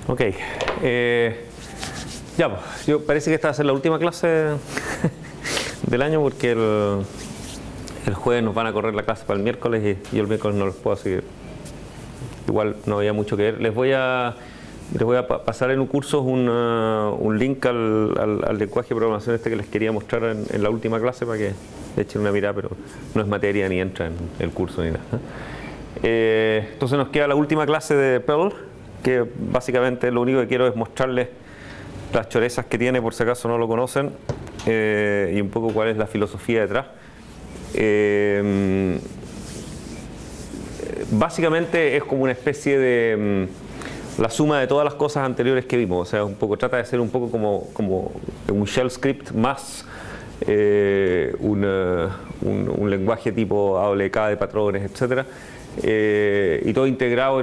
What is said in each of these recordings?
Ok. Ya, pues, yo parece que esta va a ser la última clase del año porque el jueves nos van a correr la clase para el miércoles y el miércoles no los puedo seguir. Igual no había mucho que ver. Les voy a pasar en un curso un link al lenguaje de programación este que les quería mostrar en la última clase para que le echen una mirada, pero no es materia ni entra en el curso ni nada. Entonces nos queda la última clase de Perl, que básicamente lo único que quiero es mostrarles las chorezas que tiene por si acaso no lo conocen y un poco cuál es la filosofía detrás. Básicamente es como una especie de la suma de todas las cosas anteriores que vimos, o sea, trata de ser un poco como un shell script más un lenguaje tipo AWK de patrones, etcétera, y todo integrado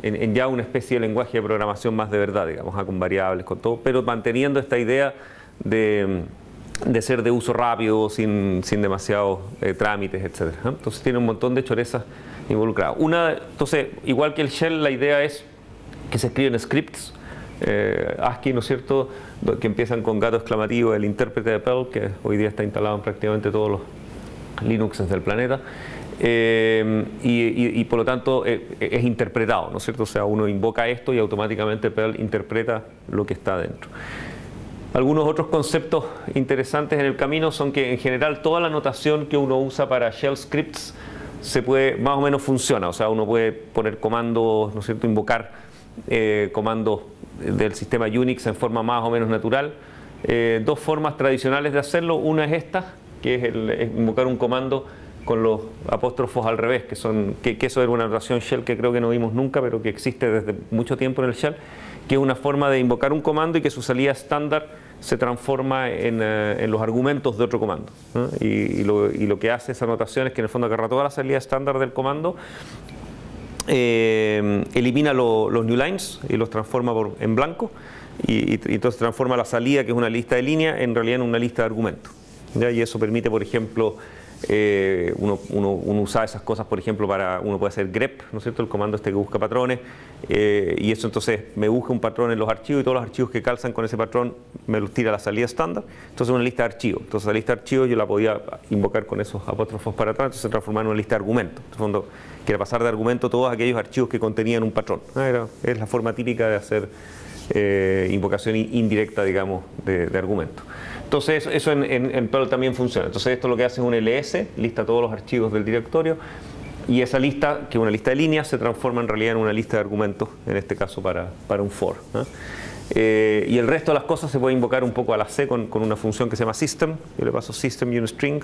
en ya una especie de lenguaje de programación más de verdad, digamos, con variables, con todo, pero manteniendo esta idea de ser de uso rápido, sin demasiados trámites, etcétera. Entonces tiene un montón de chorezas involucradas. Entonces, igual que el shell, la idea es que se escriben scripts ASCII, ¿no es cierto?, que empiezan con gato exclamativo, el intérprete de Perl, que hoy día está instalado en prácticamente todos los Linuxes del planeta, y por lo tanto es interpretado, ¿no es cierto? O sea, uno invoca esto y automáticamente Perl interpreta lo que está dentro. Algunos otros conceptos interesantes en el camino son que en general toda la notación que uno usa para shell scripts más o menos funciona, o sea, uno puede poner comandos, ¿no es cierto?, invocar comandos del sistema Unix en forma más o menos natural. Dos formas tradicionales de hacerlo, una es esta, que es invocar un comando con los apóstrofos al revés, que eso era una notación shell que creo que no vimos nunca, pero que existe desde mucho tiempo en el shell, que es una forma de invocar un comando y que su salida estándar se transforma en los argumentos de otro comando, ¿no? Y lo que hace esa notación es que en el fondo agarra toda la salida estándar del comando, elimina los new lines y los transforma en blanco, y entonces transforma la salida, que es una lista de líneas, en realidad en una lista de argumentos, ¿ya? Y eso permite, por ejemplo, uno usa esas cosas, por ejemplo, uno puede hacer grep, ¿no es cierto?, el comando este que busca patrones, y eso entonces me busca un patrón en los archivos y todos los archivos que calzan con ese patrón me los tira a la salida estándar. Entonces una lista de archivos, entonces la lista de archivos yo la podía invocar con esos apóstrofos para atrás, entonces se transformaba en una lista de argumentos. En el fondo, que era pasar de argumento todos aquellos archivos que contenían un patrón. Es la forma típica de hacer invocación indirecta, digamos, de argumentos. Entonces eso en Perl también funciona. Entonces esto lo que hace es un ls, lista todos los archivos del directorio, y esa lista, que es una lista de líneas, se transforma en realidad en una lista de argumentos, en este caso para un for, ¿no? Y el resto de las cosas se puede invocar un poco a la C con una función que se llama system. Yo le paso system y un string,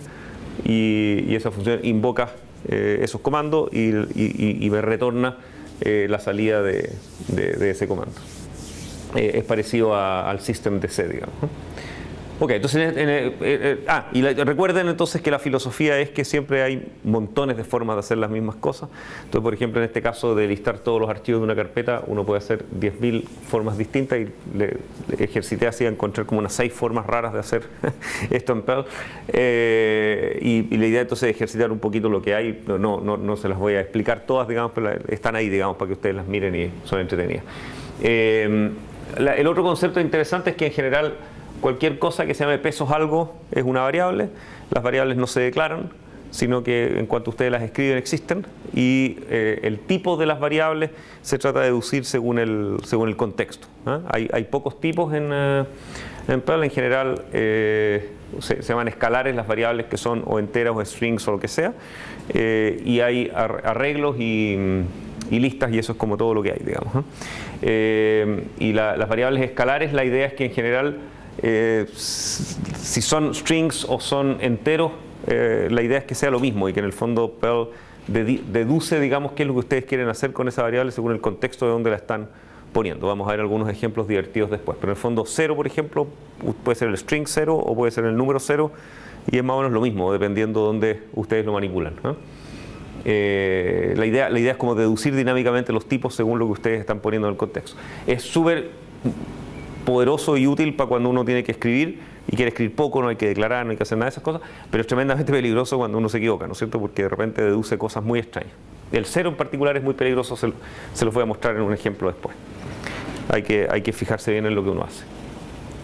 y esa función invoca esos comandos y me retorna la salida de ese comando. Es parecido al system de C, digamos, ¿no? Ok, entonces, recuerden entonces que la filosofía es que siempre hay montones de formas de hacer las mismas cosas. Entonces, por ejemplo, en este caso de listar todos los archivos de una carpeta, uno puede hacer 10.000 formas distintas, y le ejercité así a encontrar como unas 6 formas raras de hacer esto en Perl. Y la idea entonces es ejercitar un poquito lo que hay. No se las voy a explicar todas, digamos, pero están ahí, digamos, para que ustedes las miren y son entretenidas. El otro concepto interesante es que en general cualquier cosa que se llame pesos algo es una variable. Las variables no se declaran, sino que en cuanto ustedes las escriben existen, y el tipo de las variables se trata de deducir según el contexto, ¿eh? Hay pocos tipos en Perl. En general se llaman escalares las variables que son o enteras o strings o lo que sea, y hay arreglos y listas, y eso es como todo lo que hay, digamos, ¿eh? Y las variables escalares, la idea es que en general si son strings o son enteros, la idea es que sea lo mismo, y que en el fondo Perl deduce, digamos, qué es lo que ustedes quieren hacer con esa variable según el contexto de donde la están poniendo. Vamos a ver algunos ejemplos divertidos después, pero en el fondo 0, por ejemplo, puede ser el string 0 o puede ser el número 0, y es más o menos lo mismo dependiendo de dónde ustedes lo manipulan, ¿no? La idea es como deducir dinámicamente los tipos según lo que ustedes están poniendo en el contexto. Es súper poderoso y útil para cuando uno tiene que escribir y quiere escribir poco, no hay que declarar, no hay que hacer nada de esas cosas, pero es tremendamente peligroso cuando uno se equivoca, ¿no es cierto?, porque de repente deduce cosas muy extrañas. El 0 en particular es muy peligroso, se los voy a mostrar en un ejemplo después. hay que fijarse bien en lo que uno hace.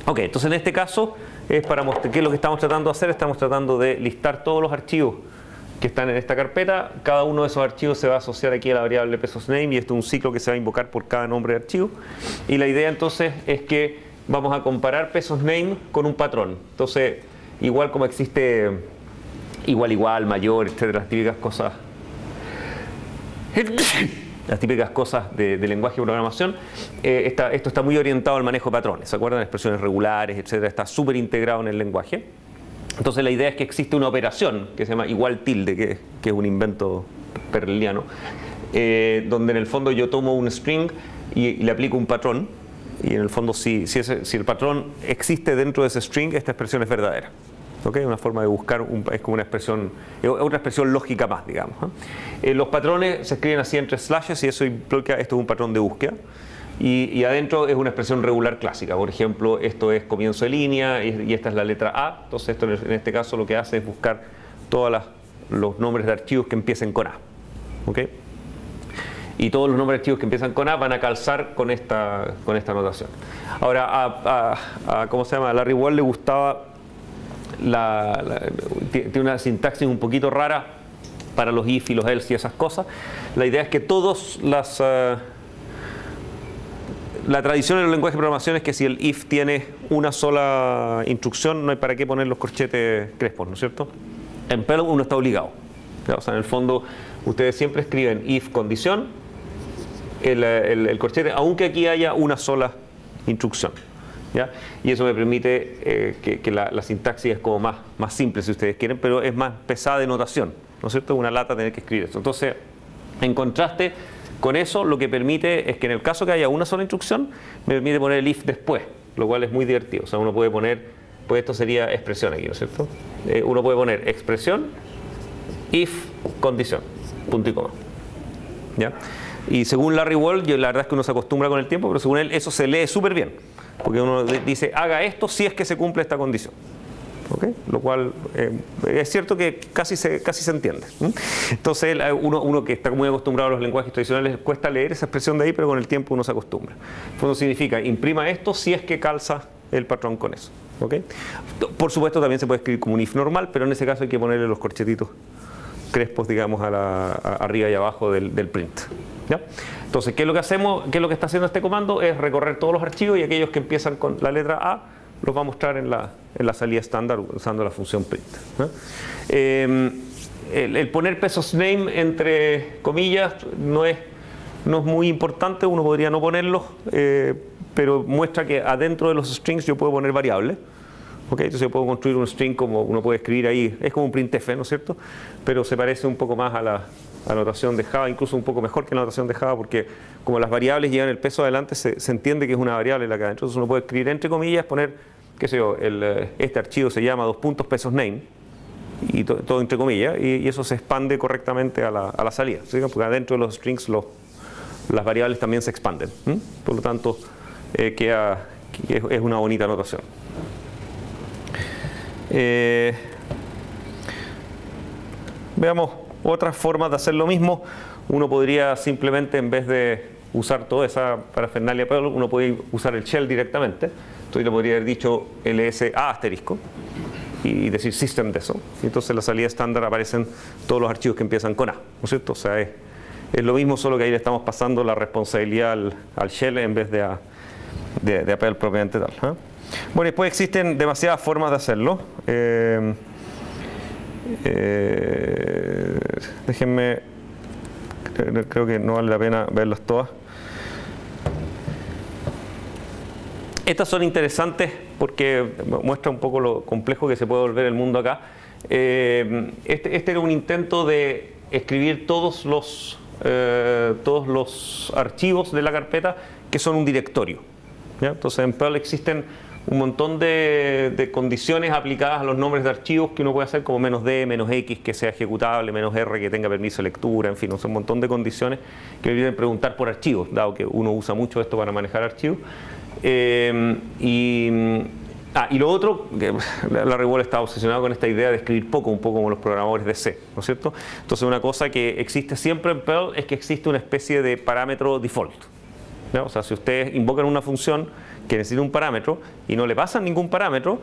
Ok, entonces en este caso es para mostrar qué es lo que estamos tratando de hacer. Estamos tratando de listar todos los archivos que están en esta carpeta. Cada uno de esos archivos se va a asociar aquí a la variable pesos_name y esto es un ciclo que se va a invocar por cada nombre de archivo. Y la idea entonces es que vamos a comparar pesos_name con un patrón. Entonces, igual como existe igual, mayor, etcétera, las típicas cosas de lenguaje de programación, esto está muy orientado al manejo de patrones. ¿Se acuerdan? Expresiones regulares, etcétera, está súper integrado en el lenguaje. Entonces la idea es que existe una operación que se llama igual tilde, que es un invento perliano, donde en el fondo yo tomo un string y le aplico un patrón, y en el fondo si el patrón existe dentro de ese string, esta expresión es verdadera. ¿Okay? Una forma de buscar, es como una expresión, otra expresión lógica más, digamos. Los patrones se escriben así entre slashes y eso implica, esto es un patrón de búsqueda. Y adentro es una expresión regular clásica. Por ejemplo, esto es comienzo de línea y esta es la letra A. Entonces esto en este caso lo que hace es buscar todos los nombres de archivos que empiecen con A. ¿Okay? Y todos los nombres de archivos que empiezan con A van a calzar con esta notación. Ahora, ¿cómo se llama? A Larry Wall le gustaba tiene una sintaxis un poquito rara para los if y los else y esas cosas. La idea es que todos la tradición en los lenguajes de programación es que si el if tiene una sola instrucción, no hay para qué poner los corchetes crespos, ¿no es cierto? En Perl uno está obligado. O sea, en el fondo, ustedes siempre escriben if condición, el corchete, aunque aquí haya una sola instrucción. ¿Ya? Y eso me permite que la sintaxis es como más simple si ustedes quieren, pero es más pesada de notación, ¿no es cierto? Una lata tener que escribir eso. Entonces, en contraste con eso, lo que permite es que en el caso que haya una sola instrucción, me permite poner el if después, lo cual es muy divertido. O sea, uno puede poner, pues esto sería expresión aquí, ¿no es cierto? Uno puede poner expresión, if, condición, punto y coma. ¿Ya? Y según Larry Wall, la verdad es que uno se acostumbra con el tiempo, pero según él eso se lee súper bien. Porque uno dice, haga esto si es que se cumple esta condición. ¿Okay? Lo cual es cierto que casi se entiende. Entonces uno que está muy acostumbrado a los lenguajes tradicionales cuesta leer esa expresión de ahí, pero con el tiempo uno se acostumbra. Eso significa, imprima esto si es que calza el patrón con eso. ¿Okay? Por supuesto también se puede escribir como un if normal, pero en ese caso hay que ponerle los corchetitos crespos, digamos, arriba y abajo del print. ¿Ya? Entonces, ¿qué es lo que hacemos? ¿Qué es lo que está haciendo este comando? Es recorrer todos los archivos y aquellos que empiezan con la letra A los va a mostrar en la salida estándar usando la función print. El poner pesos_name entre comillas no es muy importante, uno podría no ponerlo, pero muestra que adentro de los strings yo puedo poner variables. ¿Okay? Entonces yo puedo construir un string como uno puede escribir ahí, es como un printf, ¿no es cierto? Pero se parece un poco más a la notación de Java, incluso un poco mejor que la notación de Java, porque como las variables llevan el peso adelante, se entiende que es una variable la que adentro. Entonces uno puede escribir entre comillas, poner, qué sé yo, este archivo se llama pesos_name, y todo entre comillas, y eso se expande correctamente a la salida, ¿sí? Porque adentro de los strings las variables también se expanden. Por lo tanto, es una bonita notación. Veamos otras formas de hacer lo mismo. Uno podría simplemente, en vez de usar toda esa parafernalia, uno puede usar el shell directamente. Entonces le podría haber dicho ls a asterisco y decir system de eso. Y entonces en la salida estándar aparecen todos los archivos que empiezan con A, ¿no es cierto? O sea, es lo mismo, solo que ahí le estamos pasando la responsabilidad al shell en vez de a Perl propiamente tal. Bueno, después existen demasiadas formas de hacerlo. Déjenme, creo que no vale la pena verlas todas. Estas son interesantes porque muestran un poco lo complejo que se puede volver el mundo acá. Este era un intento de escribir todos los archivos de la carpeta que son un directorio. ¿Ya? Entonces en Perl existen un montón de condiciones aplicadas a los nombres de archivos que uno puede hacer, como -d, -x que sea ejecutable, -r que tenga permiso de lectura, en fin, un montón de condiciones que permiten preguntar por archivos, dado que uno usa mucho esto para manejar archivos. Y lo otro, que Larry Wall estaba obsesionado con esta idea de escribir poco, un poco como los programadores de C, ¿no es cierto? Entonces una cosa que existe siempre en Perl es que existe una especie de parámetro default. ¿no? O sea, si ustedes invocan una función que necesita un parámetro y no le pasan ningún parámetro,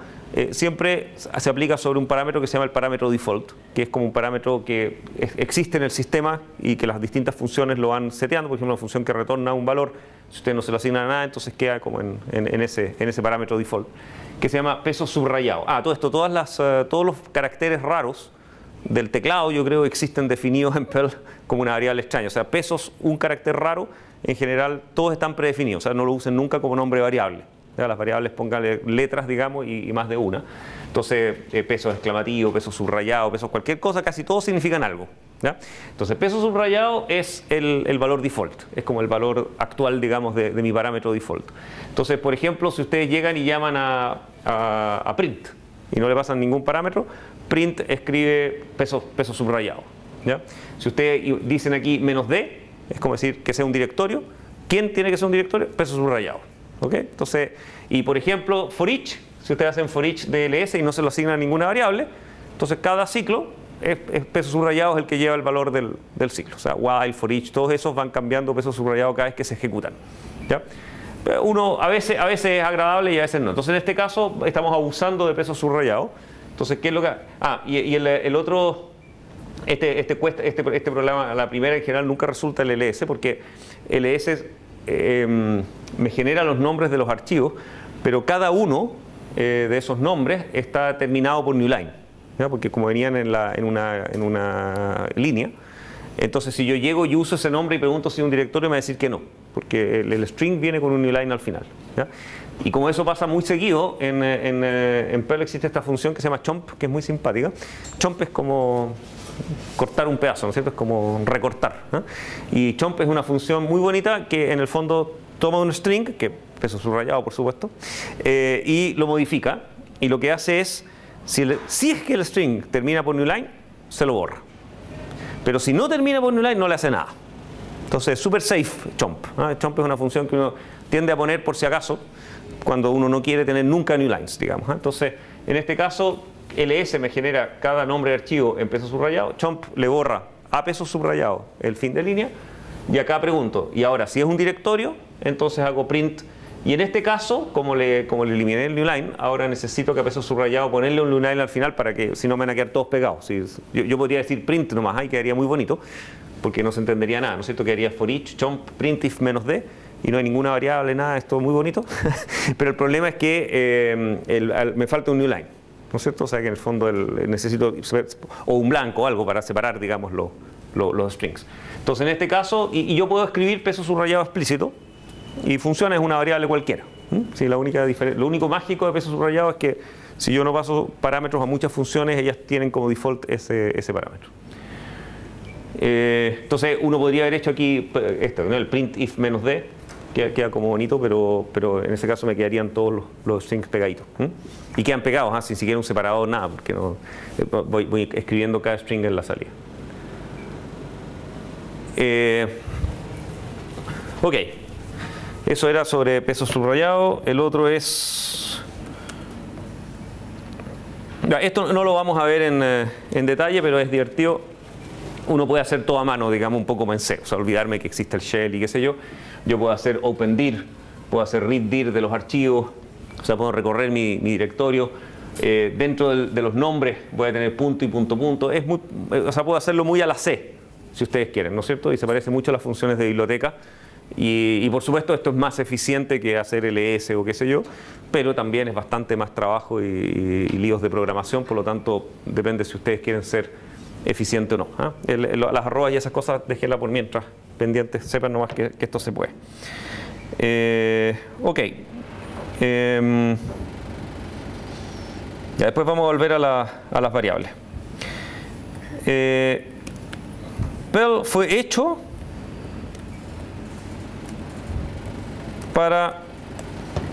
siempre se aplica sobre un parámetro que se llama el parámetro default, que es como un parámetro que existe en el sistema y que las distintas funciones lo van seteando. Por ejemplo, una función que retorna un valor, si usted no se lo asigna a nada, entonces queda como en ese parámetro default, que se llama peso subrayado. Todo esto, todos los caracteres raros del teclado, yo creo, existen definidos en Perl como una variable extraña. O sea, pesos, un carácter raro, en general todos están predefinidos, o sea, no lo usen nunca como nombre variable. ¿Ya? Las variables pónganle letras, digamos, y más de una. Entonces, peso exclamativo, peso subrayado, peso cualquier cosa, casi todos significan algo. ¿Ya? Entonces, peso subrayado es el valor default, es como el valor actual, digamos, de mi parámetro default. Entonces, por ejemplo, si ustedes llegan y llaman a print y no le pasan ningún parámetro, print escribe peso subrayado. ¿Ya? Si ustedes dicen aquí "-d", es como decir que sea un directorio. ¿Quién tiene que ser un directorio? Peso subrayado. ¿Okay? Entonces, y por ejemplo, for each, si ustedes hacen for each de ls y no se lo asignan a ninguna variable, entonces cada ciclo es peso subrayado, es el que lleva el valor del ciclo. O sea, while, for each, todos esos van cambiando peso subrayado cada vez que se ejecutan. ¿Ya? Uno a veces es agradable y a veces no. Entonces, en este caso, estamos abusando de peso subrayado. Entonces, ¿qué es lo que...? Y el otro... Este problema, la primera en general nunca resulta el ls, porque ls me genera los nombres de los archivos, pero cada uno de esos nombres está terminado por newline, ¿ya? Porque como venían en una línea, entonces si yo llego y uso ese nombre y pregunto si es un directorio, me va a decir que no, porque el string viene con un newline al final, ¿ya? Y como eso pasa muy seguido, en Perl existe esta función que se llama chomp, que es muy simpática. Chomp es como cortar un pedazo, ¿no es cierto? Es como recortar, ¿no? Y chomp es una función muy bonita que en el fondo toma un string, que peso subrayado por supuesto, y lo modifica, y lo que hace es, si es que el string termina por newline, se lo borra. Pero si no termina por newline, no le hace nada. Entonces, super safe chomp, ¿no? Chomp es una función que uno tiende a poner por si acaso, cuando uno no quiere tener nunca newlines, digamos, ¿eh? Entonces, en este caso, ls me genera cada nombre de archivo en peso subrayado, chomp le borra a peso subrayado el fin de línea, y acá pregunto, y ahora si es un directorio, entonces hago print, y en este caso, como le eliminé el newline, ahora necesito que a peso subrayado ponerle un newline al final para que si no me van a quedar todos pegados. Yo podría decir print nomás, ahí quedaría muy bonito, porque no se entendería nada, ¿no es cierto? Quedaría for each, chomp, print if -d, y no hay ninguna variable, nada, es todo muy bonito, pero el problema es que me falta un newline, ¿no es cierto? O sea que en el fondo necesito o un blanco o algo para separar, digamos, los strings. Entonces en este caso, y yo puedo escribir peso subrayado explícito y funciona, es una variable cualquiera. Sí, lo único mágico de peso subrayado es que si yo no paso parámetros a muchas funciones, ellas tienen como default ese parámetro. Entonces uno podría haber hecho aquí esto, ¿no? El print if -d, queda como bonito, pero en ese caso me quedarían todos los strings pegaditos. Y quedan pegados, sin siquiera un separador, nada, porque no voy escribiendo cada string en la salida. Ok, eso era sobre peso subrayado. El otro es... Esto no lo vamos a ver en detalle, pero es divertido. Uno puede hacer todo a mano, digamos, un poco en C, o sea, olvidarme que existe el shell y qué sé yo. Yo puedo hacer opendir, puedo hacer readdir de los archivos, o sea, puedo recorrer mi directorio. Dentro de los nombres voy a tener punto y punto punto. O sea, puedo hacerlo muy a la C, si ustedes quieren, ¿no es cierto? Y se parece mucho a las funciones de biblioteca. Y por supuesto esto es más eficiente que hacer ls o qué sé yo, pero también es bastante más trabajo y líos de programación, por lo tanto depende si ustedes quieren ser eficiente o no. Las arrobas y esas cosas déjenlas por mientras pendientes, sepan nomás que esto se puede. Ok. Ya después vamos a volver a las variables. Perl fue hecho para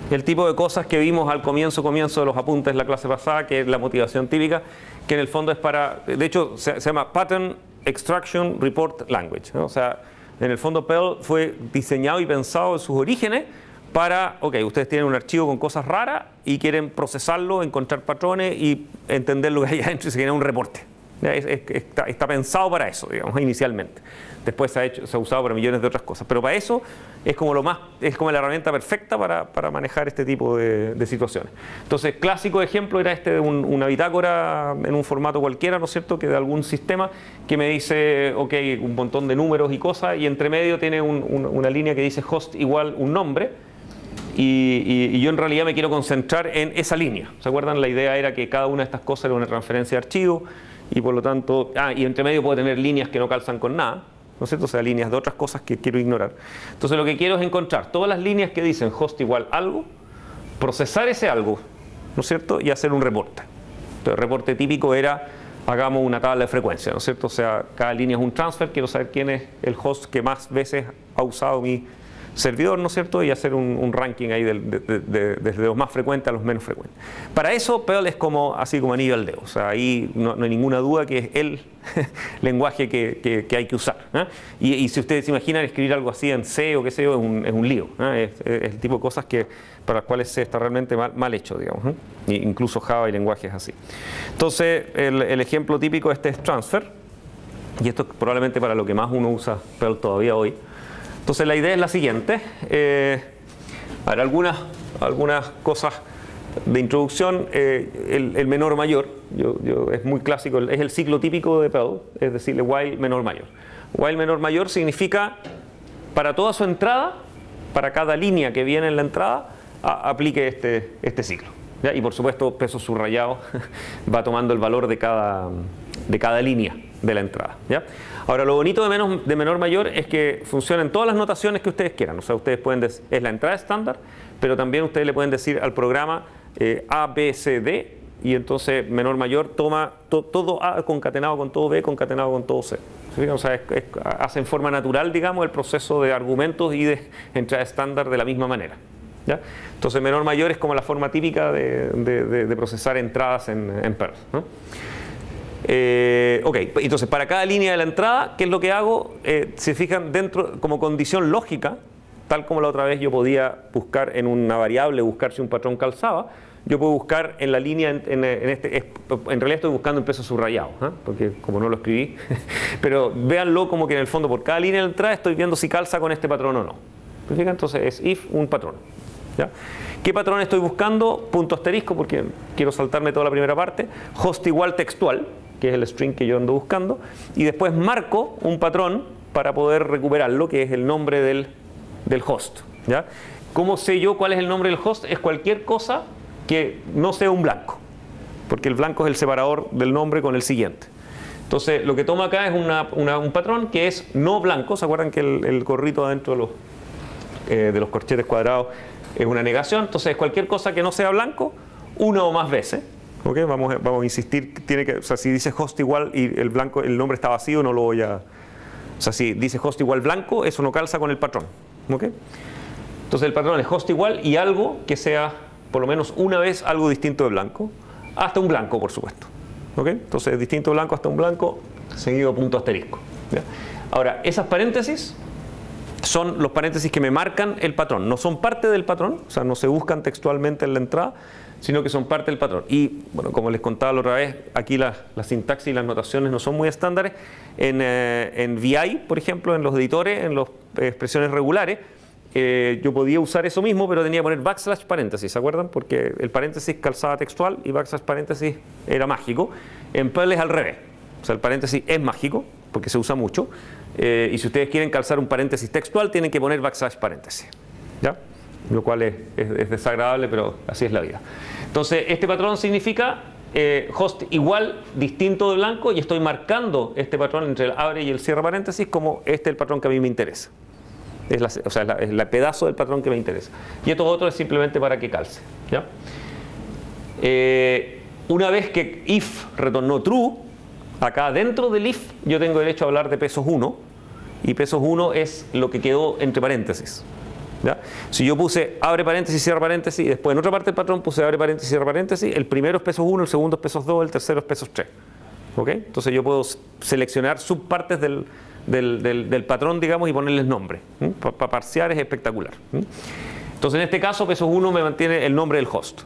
el tipo de cosas que vimos al comienzo de los apuntes de la clase pasada, que es la motivación típica, que en el fondo es para, de hecho se llama Pattern Extraction Report Language, ¿no? O sea, en el fondo Perl fue diseñado y pensado en sus orígenes para, ok, ustedes tienen un archivo con cosas raras y quieren procesarlo, encontrar patrones y entender lo que hay adentro y se genera un reporte, Está pensado para eso, digamos, inicialmente. Después se ha usado para millones de otras cosas. Pero para eso es como la herramienta perfecta para manejar este tipo de situaciones. Entonces, clásico ejemplo era de una bitácora en un formato cualquiera, ¿no es cierto?, que de algún sistema que me dice, ok, un montón de números y cosas, y entre medio tiene una línea que dice host igual un nombre, y yo en realidad me quiero concentrar en esa línea. ¿Se acuerdan? La idea era que cada una de estas cosas era una transferencia de archivo, y por lo tanto, y entre medio puedo tener líneas que no calzan con nada, ¿no es cierto? O sea, líneas de otras cosas que quiero ignorar. Entonces lo que quiero es encontrar todas las líneas que dicen host igual algo, procesar ese algo, ¿no es cierto?, y hacer un reporte. Entonces el reporte típico era, hagamos una tabla de frecuencia, ¿no es cierto? O sea, cada línea es un transfer, quiero saber quién es el host que más veces ha usado mi servidor, ¿no es cierto?, y hacer un ranking ahí desde los más frecuentes a los menos frecuentes. Para eso Perl es así como anillo al dedo, o sea, ahí no hay ninguna duda que es el lenguaje que hay que usar, ¿eh? Y si ustedes se imaginan escribir algo así en C o qué sé yo, es un lío, ¿eh? Es el tipo de cosas para las cuales C está realmente mal hecho, digamos, ¿eh? Incluso Java y lenguajes así. Entonces el ejemplo típico es transfer, y esto es probablemente para lo que más uno usa Perl todavía hoy. Entonces la idea es la siguiente, algunas cosas de introducción. El menor mayor, es muy clásico, es el ciclo típico de Perl, es decirle while menor mayor. While menor mayor significa para toda su entrada, para cada línea que viene en la entrada, aplique este ciclo, ¿ya? Y por supuesto peso subrayado va tomando el valor de cada línea de la entrada, ¿ya? Ahora, lo bonito de menor mayor es que funciona en todas las notaciones que ustedes quieran. O sea, ustedes pueden es la entrada estándar, pero también ustedes le pueden decir al programa A, B, C, D, y entonces menor mayor toma todo A concatenado con todo B concatenado con todo C. O sea, hace en forma natural, digamos, el proceso de argumentos y de entrada estándar de la misma manera, ¿ya? Entonces menor mayor es como la forma típica de procesar entradas en Perl, ¿no? Ok, entonces para cada línea de la entrada, ¿qué es lo que hago? Se fijan dentro, como condición lógica, tal como la otra vez yo podía buscar en una variable, buscar si un patrón calzaba, yo puedo buscar en la línea, en realidad estoy buscando en peso subrayado, ¿eh? Porque como no lo escribí, pero véanlo como que en el fondo por cada línea de entrada estoy viendo si calza con este patrón o no. ¿Se fijan? Entonces es if un patrón, ¿ya? ¿Qué patrón estoy buscando? Punto asterisco, porque quiero saltarme toda la primera parte. Host igual textual, que es el string que yo ando buscando, y después marco un patrón para poder recuperarlo, que es el nombre del host, ¿ya? ¿Cómo sé yo cuál es el nombre del host? Es cualquier cosa que no sea un blanco, porque el blanco es el separador del nombre con el siguiente. Entonces lo que toma acá es un patrón que es no blanco. ¿Se acuerdan que el gorrito adentro de los corchetes cuadrados es una negación? Entonces cualquier cosa que no sea blanco, una o más veces. Okay, vamos a insistir, o sea, si dice host igual y el nombre está vacío, no lo voy a... O sea, si dice host igual blanco, eso no calza con el patrón. ¿Okay? Entonces el patrón es host igual y algo que sea por lo menos una vez algo distinto de blanco, hasta un blanco, por supuesto. ¿Okay? Entonces distinto de blanco hasta un blanco, seguido punto asterisco, ¿ya? Ahora, esas paréntesis son los paréntesis que me marcan el patrón. No son parte del patrón, o sea, no se buscan textualmente en la entrada, sino que son parte del patrón. Y bueno, como les contaba la otra vez, aquí la sintaxis y las notaciones no son muy estándares. En VI, por ejemplo, en los editores, en las expresiones regulares, yo podía usar eso mismo, pero tenía que poner backslash paréntesis, ¿se acuerdan? Porque el paréntesis calzaba textual y backslash paréntesis era mágico. En Perl es al revés. O sea, el paréntesis es mágico, porque se usa mucho. Y si ustedes quieren calzar un paréntesis textual, tienen que poner backslash paréntesis, ¿ya? Lo cual es desagradable, pero así es la vida. Entonces, este patrón significa host igual distinto de blanco, y estoy marcando este patrón entre el abre y el cierra paréntesis como este es el patrón que a mí me interesa. Es el pedazo del patrón que me interesa. Y esto otro es simplemente para que calce, ¿ya? Una vez que if retornó true, acá dentro del if yo tengo derecho a hablar de pesos 1, y pesos 1 es lo que quedó entre paréntesis, ¿ya? Si yo puse abre paréntesis, cierra paréntesis, y después en otra parte del patrón puse abre paréntesis, cierra paréntesis, el primero es pesos 1, el segundo es pesos 2, el tercero es pesos 3. ¿Okay? Entonces yo puedo seleccionar subpartes del patrón, digamos, y ponerles nombre. Para parsear es espectacular. Entonces en este caso pesos 1 me mantiene el nombre del host.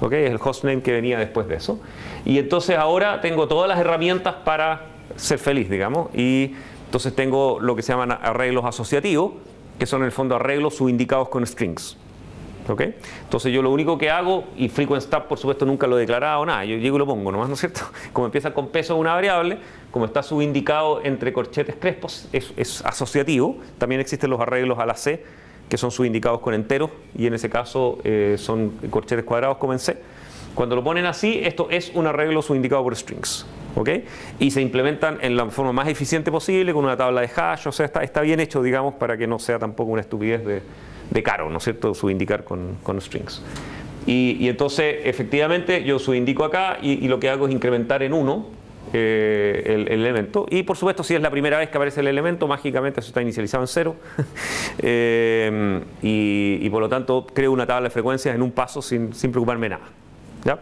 ¿ok? Es el hostname que venía después de eso. Y entonces ahora tengo todas las herramientas para ser feliz, digamos, y entonces tengo lo que se llaman arreglos asociativos, que son en el fondo arreglos subindicados con strings. ¿Okay? Entonces yo lo único que hago, y frequency tab por supuesto nunca lo he declarado nada, yo llego y lo pongo nomás, ¿no es cierto? Como empieza con peso de una variable, como está subindicado entre corchetes crespos, es asociativo. También existen los arreglos a la C, que son subindicados con enteros, y en ese caso son corchetes cuadrados como en C. Cuando lo ponen así, esto es un arreglo subindicado por strings. ¿Okay? Y se implementan en la forma más eficiente posible, con una tabla de hash, o sea, está bien hecho, digamos, para que no sea tampoco una estupidez de caro, ¿no es cierto?, subindicar con strings. Y entonces, efectivamente, yo subindico acá y lo que hago es incrementar en 1 el elemento. Y por supuesto, si es la primera vez que aparece el elemento, mágicamente eso está inicializado en 0. Y por lo tanto, creo una tabla de frecuencias en un paso sin preocuparme nada. ¿Ya?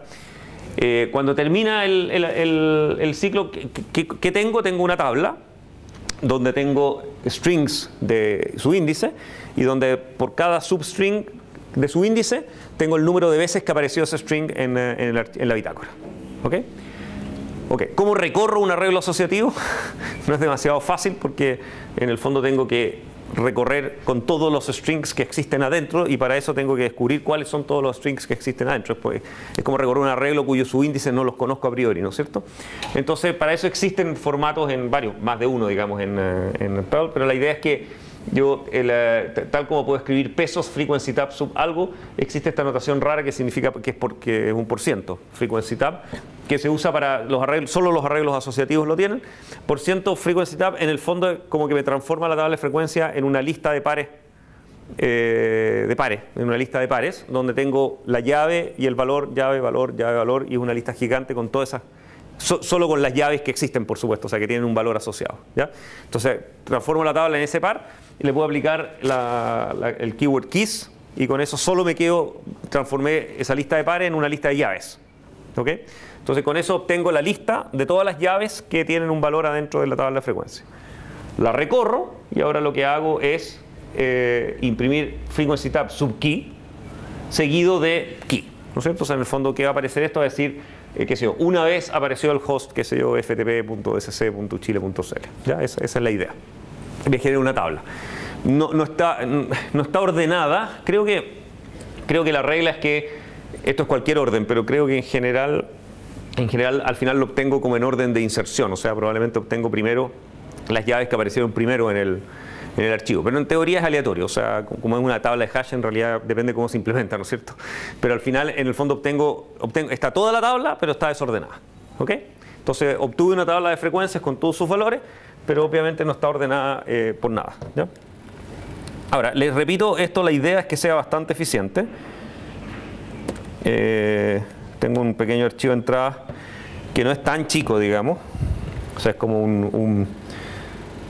Cuando termina el ciclo, ¿qué tengo? Tengo una tabla donde tengo strings de su índice y donde por cada substring de su índice tengo el número de veces que apareció ese string en la bitácora. ¿Ok? ¿Cómo recorro un arreglo asociativo? No es demasiado fácil porque en el fondo tengo que recorrer con todos los strings que existen adentro y para eso tengo que descubrir cuáles son todos los strings que existen adentro. Pues, es como recorrer un arreglo cuyo subíndice no los conozco a priori, ¿no es cierto? Entonces para eso existen formatos en varios, más de uno digamos en Perl, pero la idea es que yo, tal como puedo escribir pesos frequency tab sub algo, existe esta notación rara que significa que es un %, frequency tab, que se usa para los arreglos, solo los arreglos asociativos lo tienen. Por ciento frequency tab en el fondo como que me transforma la tabla de frecuencia en una lista de pares, en una lista de pares, donde tengo la llave y el valor, llave, valor, llave, valor, y es una lista gigante con todas esas. Solo con las llaves que existen, por supuesto, o sea que tienen un valor asociado, ¿ya? Entonces transformo la tabla en ese par y le puedo aplicar el keyword keys y con eso solo transformé esa lista de pares en una lista de llaves. ¿Ok? Entonces con eso obtengo la lista de todas las llaves que tienen un valor adentro de la tabla de frecuencia. La recorro y ahora lo que hago es imprimir frequency tab sub key seguido de key, ¿no es cierto? O sea, en el fondo, ¿qué va a aparecer esto? Va a decir qué sé yo, una vez apareció el host, qué sé yo, ftp.sc.chile.cl. ¿Ya? Esa es la idea. Me genera una tabla. No está ordenada. Creo que la regla es que esto es cualquier orden, pero creo que en general al final lo obtengo como en orden de inserción. O sea, probablemente obtengo primero las llaves que aparecieron primero en el archivo, pero en teoría es aleatorio, o sea, como es una tabla de hash, en realidad depende de cómo se implementa, ¿no es cierto? Pero al final, en el fondo, está toda la tabla, pero está desordenada, ¿ok? Entonces, obtuve una tabla de frecuencias con todos sus valores, pero obviamente no está ordenada por nada, ¿ya? Ahora, les repito, la idea es que sea bastante eficiente. Tengo un pequeño archivo de entrada que no es tan chico, digamos, o sea, es como un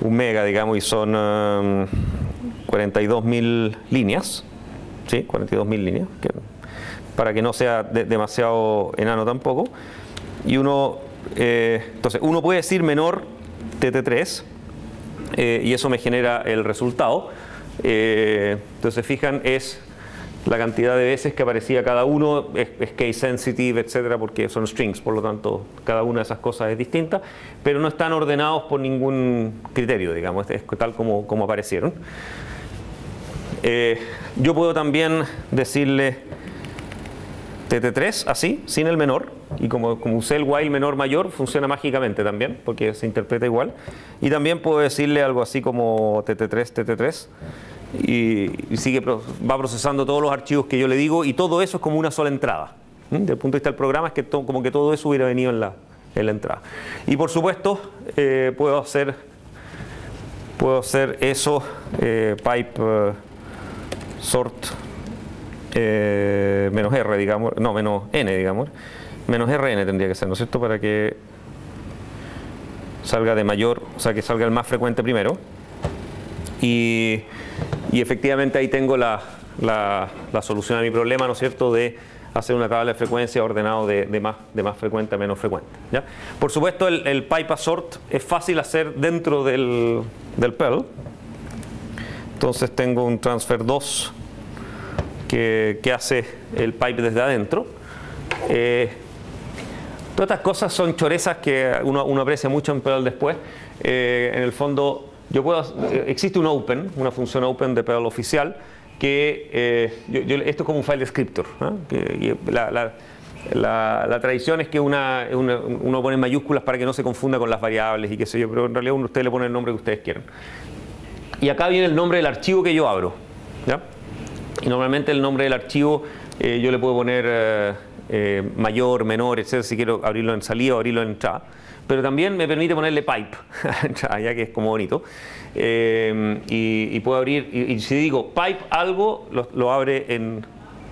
mega, digamos, y son 42.000 líneas, ¿sí? 42.000 líneas, para que no sea demasiado enano tampoco. Y entonces uno puede decir menor tt3 y eso me genera el resultado. Entonces, fijan, es la cantidad de veces que aparecía cada uno, es case sensitive, etcétera, porque son strings, por lo tanto cada una de esas cosas es distinta, pero no están ordenados por ningún criterio, digamos, es tal como aparecieron. Yo puedo también decirle tt3 así, sin el menor, y como usé el while menor mayor, funciona mágicamente también, porque se interpreta igual. Y también puedo decirle algo así como tt3, y va procesando todos los archivos que yo le digo, y todo eso es como una sola entrada. Desde el punto de vista del programa es que como que todo eso hubiera venido en la entrada. Y por supuesto puedo hacer eso, pipe sort menos r, digamos, no, menos n, digamos, menos rn tendría que ser, ¿no es cierto?, para que salga de mayor, o sea, que salga el más frecuente primero. Y efectivamente ahí tengo la solución a mi problema, ¿no es cierto?, de hacer una tabla de frecuencia ordenado de más frecuente a menos frecuente, ¿ya? Por supuesto, el pipe sort es fácil hacer dentro del Perl. Entonces tengo un transfer 2 que hace el pipe desde adentro, Todas estas cosas son chorezas que uno aprecia mucho en Perl después. En el fondo, existe un open, una función open de Perl oficial, que esto es como un file descriptor, ¿no? La tradición es que uno pone mayúsculas para que no se confunda con las variables y qué sé yo, pero en realidad ustedes le ponen el nombre que ustedes quieran. Y acá viene el nombre del archivo que yo abro, ¿ya? Y normalmente el nombre del archivo yo le puedo poner mayor, menor, etc. Si quiero abrirlo en salida o abrirlo en entrada. Pero también me permite ponerle pipe a la entrada, ya que es como bonito. Y puedo abrir, y si digo pipe algo, lo abre en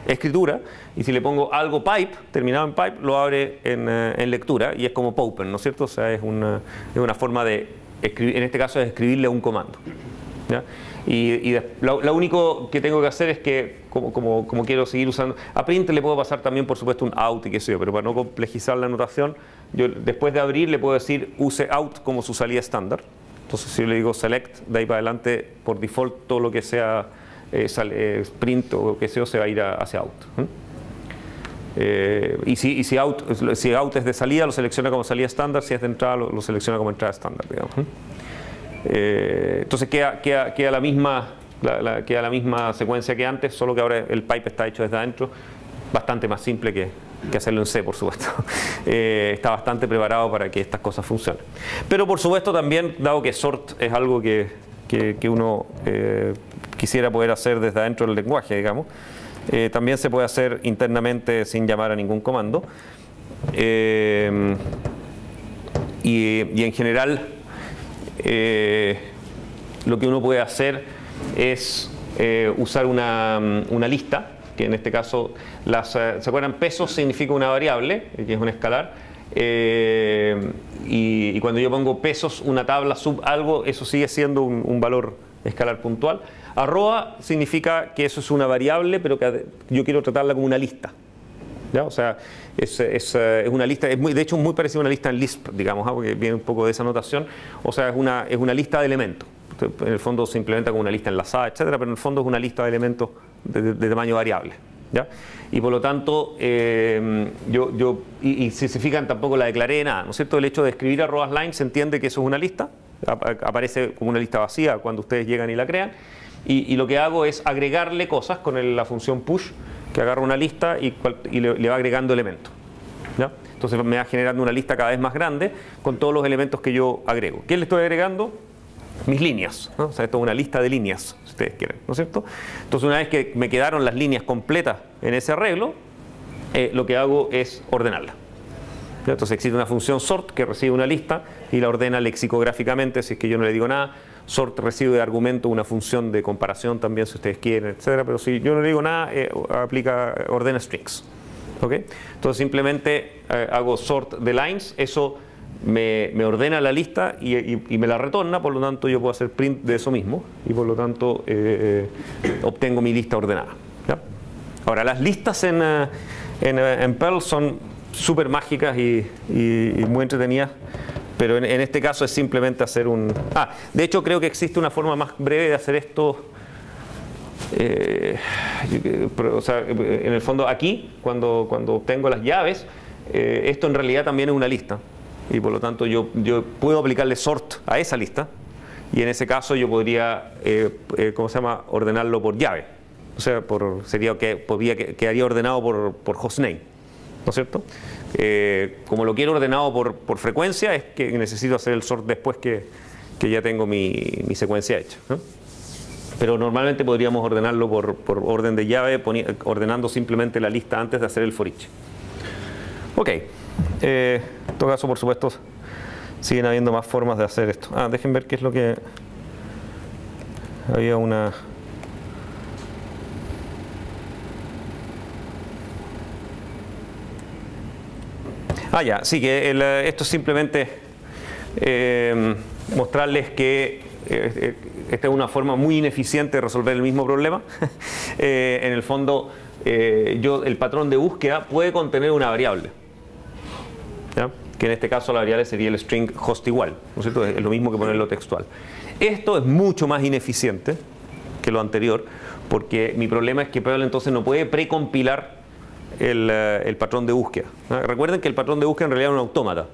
escritura. Y si le pongo algo pipe, terminado en pipe, lo abre en lectura. Y es como popen, ¿no es cierto? O sea, es una forma de escribir, en este caso es escribirle un comando, ¿ya? Y lo único que tengo que hacer es que, como quiero seguir usando, a print le puedo pasar también, por supuesto, un out y qué sé yo, pero para no complejizar la notación, yo después de abrir le puedo decir use out como su salida estándar. Entonces, si yo le digo select, de ahí para adelante, por default, todo lo que sea print o lo que sea se va a ir hacia out. Y si out es de salida, lo selecciona como salida estándar; si es de entrada, lo selecciona como entrada estándar, digamos. Entonces queda la misma secuencia que antes, solo que ahora el pipe está hecho desde adentro, bastante más simple que hacerlo en C, por supuesto. Está bastante preparado para que estas cosas funcionen. Pero por supuesto también, dado que sort es algo que uno quisiera poder hacer desde adentro del lenguaje, digamos, también se puede hacer internamente sin llamar a ningún comando. Y en general, lo que uno puede hacer es usar una lista, que en este caso, ¿se acuerdan? Pesos significa una variable, que es un escalar, y cuando yo pongo pesos, una tabla sub algo, eso sigue siendo un valor escalar puntual. Arroba significa que eso es una variable, pero que yo quiero tratarla como una lista, ¿ya? O sea, es una lista, de hecho es muy parecida a una lista en Lisp, digamos, porque viene un poco de esa notación. O sea, es una lista de elementos. En el fondo se implementa como una lista enlazada, etcétera, pero en el fondo es una lista de elementos de tamaño variable, ¿ya? Y por lo tanto, y si se fijan, tampoco la declaré nada, ¿no es cierto? El hecho de escribir arrobas line se entiende que eso es una lista, aparece como una lista vacía cuando ustedes llegan y la crean, y lo que hago es agregarle cosas con la función push, que agarra una lista y le va agregando elementos, ¿ya? Entonces me va generando una lista cada vez más grande con todos los elementos que yo agrego. ¿Qué le estoy agregando? Mis líneas, ¿no? O sea, esto es una lista de líneas, si ustedes quieren, ¿no es cierto? Entonces, una vez que me quedaron las líneas completas en ese arreglo, lo que hago es ordenarla, ¿ya? Entonces existe una función sort que recibe una lista y la ordena lexicográficamente, si es que yo no le digo nada. Sort recibe de argumento una función de comparación también, si ustedes quieren, etcétera. Pero si yo no le digo nada, ordena strings, ¿ok? Entonces simplemente hago sort de lines, eso me ordena la lista y me la retorna, por lo tanto yo puedo hacer print de eso mismo y por lo tanto obtengo mi lista ordenada, ¿ya? Ahora, las listas en Perl son súper mágicas y muy entretenidas, pero en este caso es simplemente hacer de hecho creo que existe una forma más breve de hacer esto. O sea, en el fondo aquí, cuando obtengo las llaves, esto en realidad también es una lista. Y por lo tanto yo puedo aplicarle sort a esa lista, y en ese caso yo podría, ¿cómo se llama?, ordenarlo por llave. O sea, quedaría ordenado por hostname, ¿no es cierto? Como lo quiero ordenado por frecuencia, es que necesito hacer el sort después que ya tengo mi secuencia hecha, ¿no? Pero normalmente podríamos ordenarlo por orden de llave, ordenando simplemente la lista antes de hacer el for each. Ok. En todo caso, por supuesto, siguen habiendo más formas de hacer esto. Dejen ver qué es lo que... Había una... ya, sí, que esto es simplemente mostrarles que esta es una forma muy ineficiente de resolver el mismo problema. En el fondo, el patrón de búsqueda puede contener una variable, ¿ya? Que en este caso la variable sería el string host igual, ¿no es cierto? Es lo mismo que ponerlo textual. Esto es mucho más ineficiente que lo anterior, porque mi problema es que Perl entonces no puede precompilar el patrón de búsqueda, ¿no? Recuerden que el patrón de búsqueda en realidad es un autómata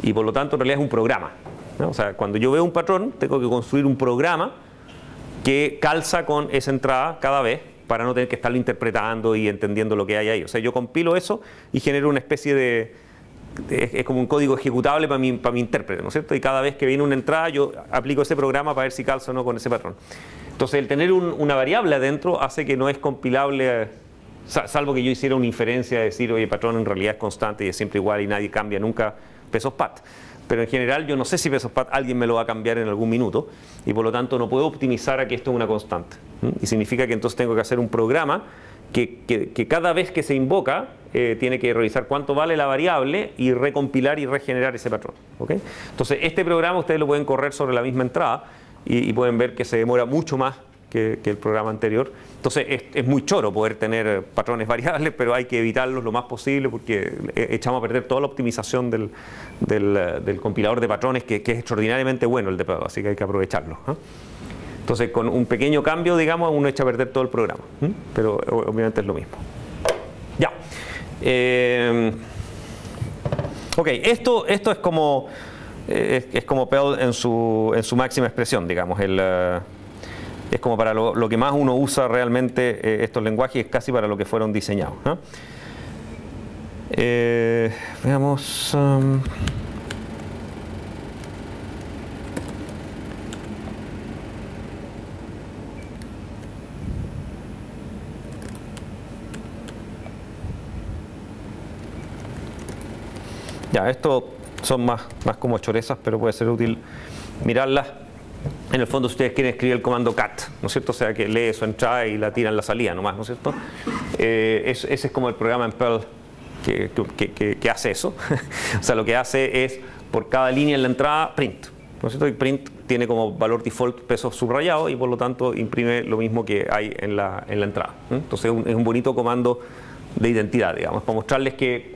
y por lo tanto en realidad es un programa, ¿no? O sea, cuando yo veo un patrón tengo que construir un programa que calza con esa entrada cada vez para no tener que estarlo interpretando y entendiendo lo que hay ahí. O sea, yo compilo eso y genero una especie de es como un código ejecutable para mi intérprete, ¿no es cierto? Y cada vez que viene una entrada yo aplico ese programa para ver si calza o no con ese patrón. Entonces el tener una variable adentro hace que no es compilable, salvo que yo hiciera una inferencia de decir, oye, el patrón en realidad es constante y es siempre igual y nadie cambia nunca pesos pat. Pero en general yo no sé si pesos pat alguien me lo va a cambiar en algún minuto y por lo tanto no puedo optimizar a que esto es una constante. Y significa que entonces tengo que hacer un programa que cada vez que se invoca tiene que revisar cuánto vale la variable y recompilar y regenerar ese patrón, ¿okay? Entonces este programa ustedes lo pueden correr sobre la misma entrada y pueden ver que se demora mucho más que el programa anterior. Entonces es muy choro poder tener patrones variables, pero hay que evitarlos lo más posible porque echamos a perder toda la optimización del compilador de patrones que es extraordinariamente bueno el de Perl, así que hay que aprovecharlo, ¿eh? Entonces con un pequeño cambio, digamos, uno echa a perder todo el programa, pero obviamente es lo mismo. Ya. Ok, esto es como Perl en su máxima expresión, digamos. Es como para lo que más uno usa realmente estos lenguajes, es casi para lo que fueron diseñados, ¿no? Veamos. Ya, esto son más como chorezas, pero puede ser útil mirarlas. En el fondo, si ustedes quieren escribir el comando cat, ¿no es cierto? O sea, que lee su entrada y la tira en la salida nomás, ¿no es cierto? Ese es como el programa en Perl que hace eso. O sea, lo que hace es, por cada línea en la entrada, print, ¿no es cierto? Y print tiene como valor default peso subrayado y por lo tanto imprime lo mismo que hay en la entrada, ¿no? Entonces es un bonito comando de identidad, digamos, para mostrarles que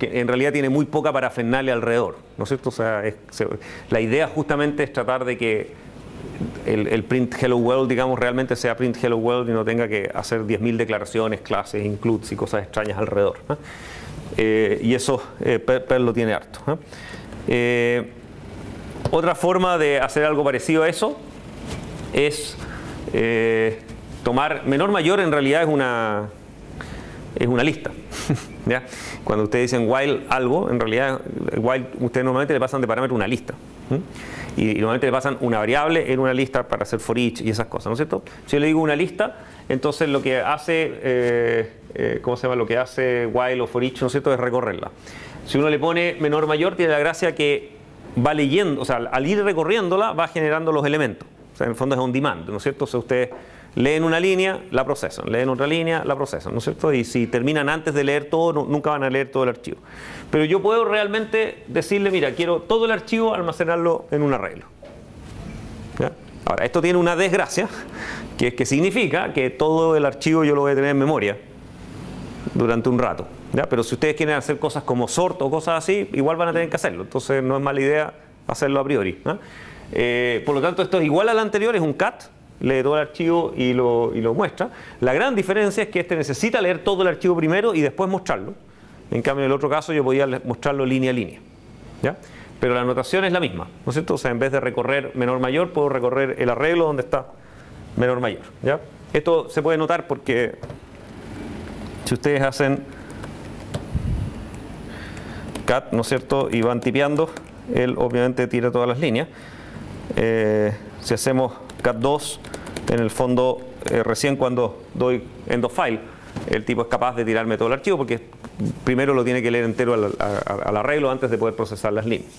en realidad tiene muy poca parafernalia alrededor, ¿no es cierto? O sea, la idea justamente es tratar de que el print hello world, digamos, realmente sea print hello world y no tenga que hacer 10.000 declaraciones, clases, includes y cosas extrañas alrededor, ¿no? Y eso Perl lo tiene harto, ¿no? Otra forma de hacer algo parecido a eso es tomar menor mayor, en realidad es una lista. ¿Ya? Cuando ustedes dicen while algo, en realidad while ustedes normalmente le pasan de parámetro una lista. Y normalmente le pasan una variable en una lista para hacer for each y esas cosas, ¿no es cierto? Si yo le digo una lista, entonces lo que hace, ¿cómo se llama? Lo que hace while o for each, ¿no es cierto? Es recorrerla. Si uno le pone menor mayor, tiene la gracia que va leyendo, o sea, al ir recorriéndola va generando los elementos. O sea, en el fondo es on demand, ¿no es cierto? O sea, ustedes leen una línea, la procesan, leen otra línea, la procesan, ¿no es cierto? Y si terminan antes de leer todo, nunca van a leer todo el archivo. Pero yo puedo realmente decirle, mira, quiero todo el archivo almacenarlo en un arreglo. ¿Ya? Ahora, esto tiene una desgracia, que es que significa que todo el archivo yo lo voy a tener en memoria durante un rato, ¿ya? Pero si ustedes quieren hacer cosas como sort o cosas así, igual van a tener que hacerlo. Entonces no es mala idea hacerlo a priori, ¿no? Por lo tanto, esto es igual al anterior, es un cat. Lee todo el archivo y lo muestra. La gran diferencia es que este necesita leer todo el archivo primero y después mostrarlo. En cambio, en el otro caso yo podía mostrarlo línea a línea, ¿ya? Pero la notación es la misma, ¿no es cierto? O sea, en vez de recorrer menor mayor, puedo recorrer el arreglo donde está menor mayor, ¿ya? Esto se puede notar porque si ustedes hacen cat, ¿no es cierto? Y van tipeando, él obviamente tira todas las líneas. Si hacemos cat2, en el fondo, recién cuando doy end of file, el tipo es capaz de tirarme todo el archivo porque primero lo tiene que leer entero al arreglo antes de poder procesar las líneas.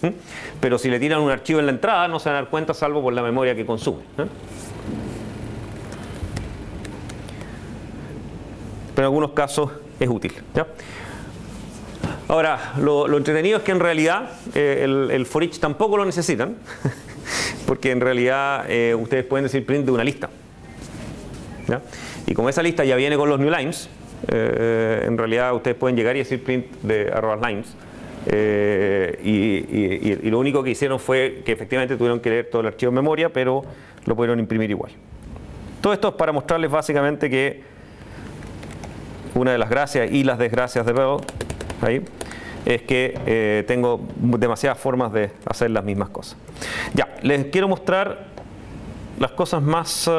Pero si le tiran un archivo en la entrada no se van a dar cuenta salvo por la memoria que consume. Pero en algunos casos es útil, ¿ya? Ahora, lo entretenido es que en realidad el for each tampoco lo necesitan. Porque en realidad ustedes pueden decir print de una lista, ¿ya? Y como esa lista ya viene con los new lines, en realidad ustedes pueden llegar y decir print de @lines, y lo único que hicieron fue que efectivamente tuvieron que leer todo el archivo en memoria, pero lo pudieron imprimir igual. Todo esto es para mostrarles básicamente que una de las gracias y las desgracias de Perl, ahí, es que tengo demasiadas formas de hacer las mismas cosas. Ya, les quiero mostrar las cosas más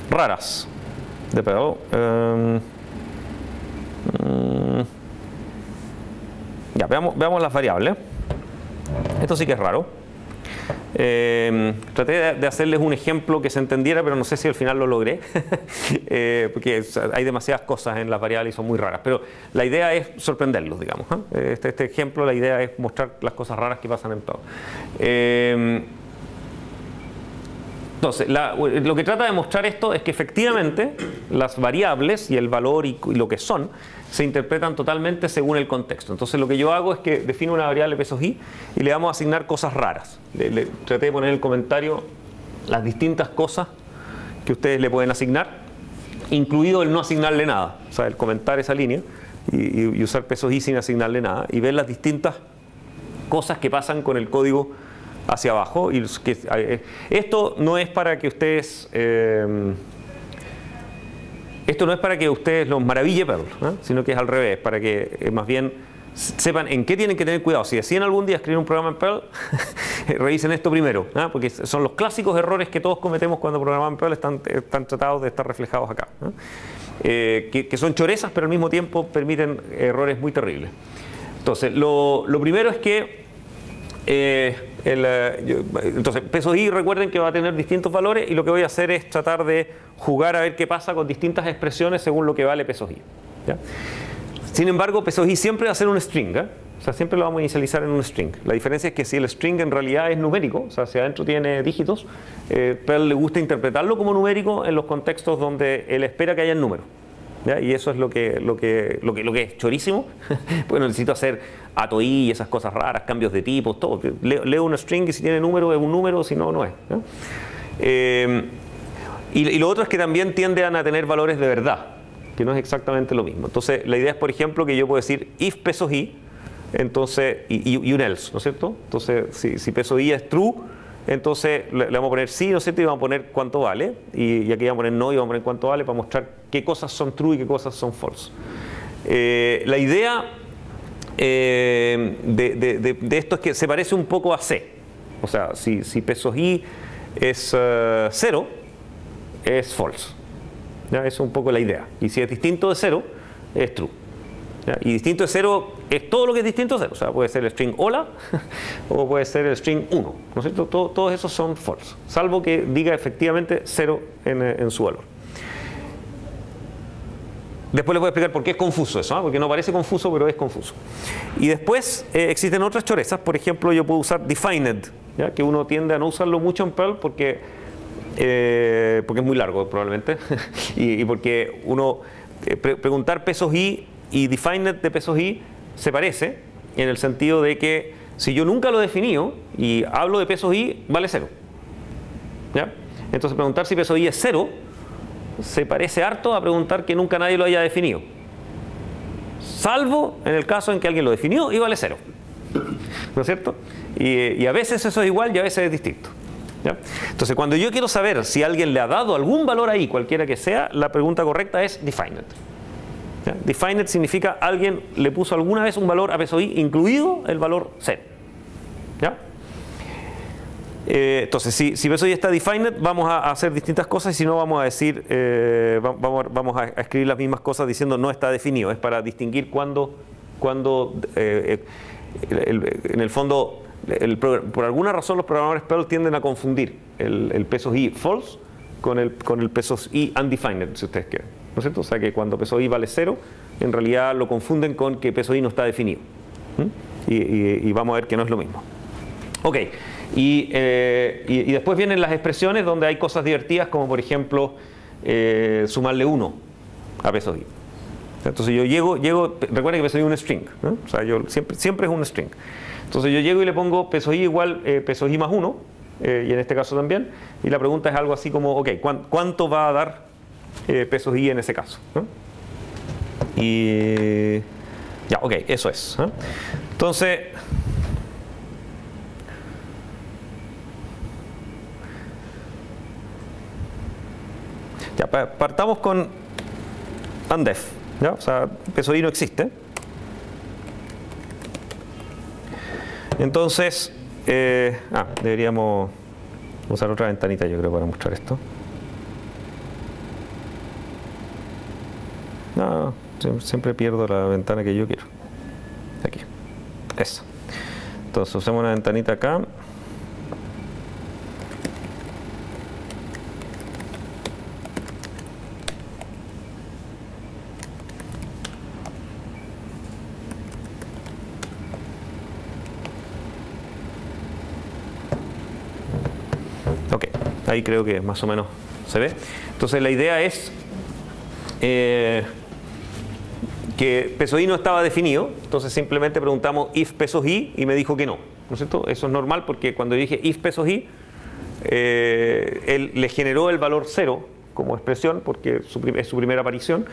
raras de Perl. Ya, veamos las variables. Esto sí que es raro. Traté de hacerles un ejemplo que se entendiera, pero no sé si al final lo logré, porque hay demasiadas cosas en las variables y son muy raras. Pero la idea es sorprenderlos, digamos. Este ejemplo, la idea es mostrar las cosas raras que pasan en Perl. Entonces, lo que trata de mostrar esto es que efectivamente las variables y el valor y lo que son se interpretan totalmente según el contexto. Entonces lo que yo hago es que defino una variable pesos i y le vamos a asignar cosas raras. Le traté de poner en el comentario las distintas cosas que ustedes le pueden asignar, incluido el no asignarle nada. O sea, el comentar esa línea y usar pesos i sin asignarle nada y ver las distintas cosas que pasan con el código hacia abajo. Y esto no es para que ustedes los maraville Perl, sino que es al revés, para que más bien sepan en qué tienen que tener cuidado. Si deciden algún día escribir un programa en Perl, revisen esto primero, porque son los clásicos errores que todos cometemos cuando programamos en Perl, están tratados de estar reflejados acá. Que son chorezas, pero al mismo tiempo permiten errores muy terribles. Entonces, lo primero es que entonces, pesos i, recuerden que va a tener distintos valores y lo que voy a hacer es tratar de jugar a ver qué pasa con distintas expresiones según lo que vale pesos i, ¿ya? Sin embargo, pesos i siempre va a ser un string, o sea, siempre lo vamos a inicializar en un string. La diferencia es que si el string en realidad es numérico, o sea, si adentro tiene dígitos, Perl le gusta interpretarlo como numérico en los contextos donde él espera que haya números. ¿Ya? Y eso es lo que es chorísimo. Bueno, necesito hacer atoí y esas cosas raras, cambios de tipos, todo. Leo un string y si tiene número es un número, si no, no es. ¿No? Y lo otro es que también tienden a tener valores de verdad, que no es exactamente lo mismo. Entonces, la idea es, por ejemplo, que yo puedo decir if pesos i, entonces, y un else, ¿no es cierto? Entonces, si pesos i es true, entonces le vamos a poner sí, ¿no es cierto? Y vamos a poner cuánto vale. Y aquí vamos a poner no y vamos a poner cuánto vale para mostrar qué cosas son true y qué cosas son false. La idea de esto es que se parece un poco a C. O sea, si pesos i es 0, es false. ¿Ya? Esa es un poco la idea. Y si es distinto de 0, es true. ¿Ya? Y distinto de 0 es todo lo que es distinto de 0. O sea, puede ser el string hola o puede ser el string 1. ¿No es cierto? Todos esos son false. Salvo que diga efectivamente 0 en su valor. Después les voy a explicar por qué es confuso eso, porque no parece confuso, pero es confuso. Y después existen otras chorezas. Por ejemplo, yo puedo usar defined, ¿ya? Que uno tiende a no usarlo mucho en Perl porque es muy largo probablemente y porque uno preguntar pesos i y defined de pesos i se parece en el sentido de que si yo nunca lo he definido y hablo de pesos i, vale 0. ¿Ya? Entonces preguntar si pesos i es 0 se parece harto a preguntar que nunca nadie lo haya definido, salvo en el caso en que alguien lo definió y vale 0. ¿No es cierto? Y a veces eso es igual y a veces es distinto. ¿Ya? Entonces, cuando yo quiero saber si alguien le ha dado algún valor ahí, cualquiera que sea, la pregunta correcta es defined. ¿Ya? Defined significa alguien le puso alguna vez un valor a pesos i, incluido el valor 0. ¿Ya? Entonces, si pesos i está defined, vamos a hacer distintas cosas, y si no, vamos a decir, vamos a escribir las mismas cosas diciendo no está definido. Es para distinguir cuando en el fondo, por alguna razón los programadores Perl tienden a confundir el pesos i false con el pesos i undefined, si ustedes quieren, ¿no es cierto? O sea que cuando pesos i vale 0, en realidad lo confunden con que pesos i no está definido. Y vamos a ver que no es lo mismo. Ok, y después vienen las expresiones donde hay cosas divertidas, como por ejemplo sumarle 1 a pesos i. Entonces yo llego, recuerden que pesos i es un string, ¿no? O sea, siempre es un string. Entonces yo llego y le pongo pesos i igual pesos i más 1, y en este caso también, y la pregunta es algo así como, ok, ¿cuánto va a dar pesos i en ese caso? ¿No? Y ya, ok, eso es. Entonces, ya, partamos con undef, ¿ya? O sea, peso i no existe. Entonces, deberíamos usar otra ventanita, yo creo, para mostrar esto. No, siempre pierdo la ventana que yo quiero. Aquí. Eso. Entonces usemos una ventanita acá. Ok, ahí creo que más o menos se ve. Entonces la idea es que peso i no estaba definido, entonces simplemente preguntamos if pesos i y me dijo que no, ¿no es cierto? Eso es normal porque cuando dije if pesos i, él le generó el valor 0 como expresión porque es su primera aparición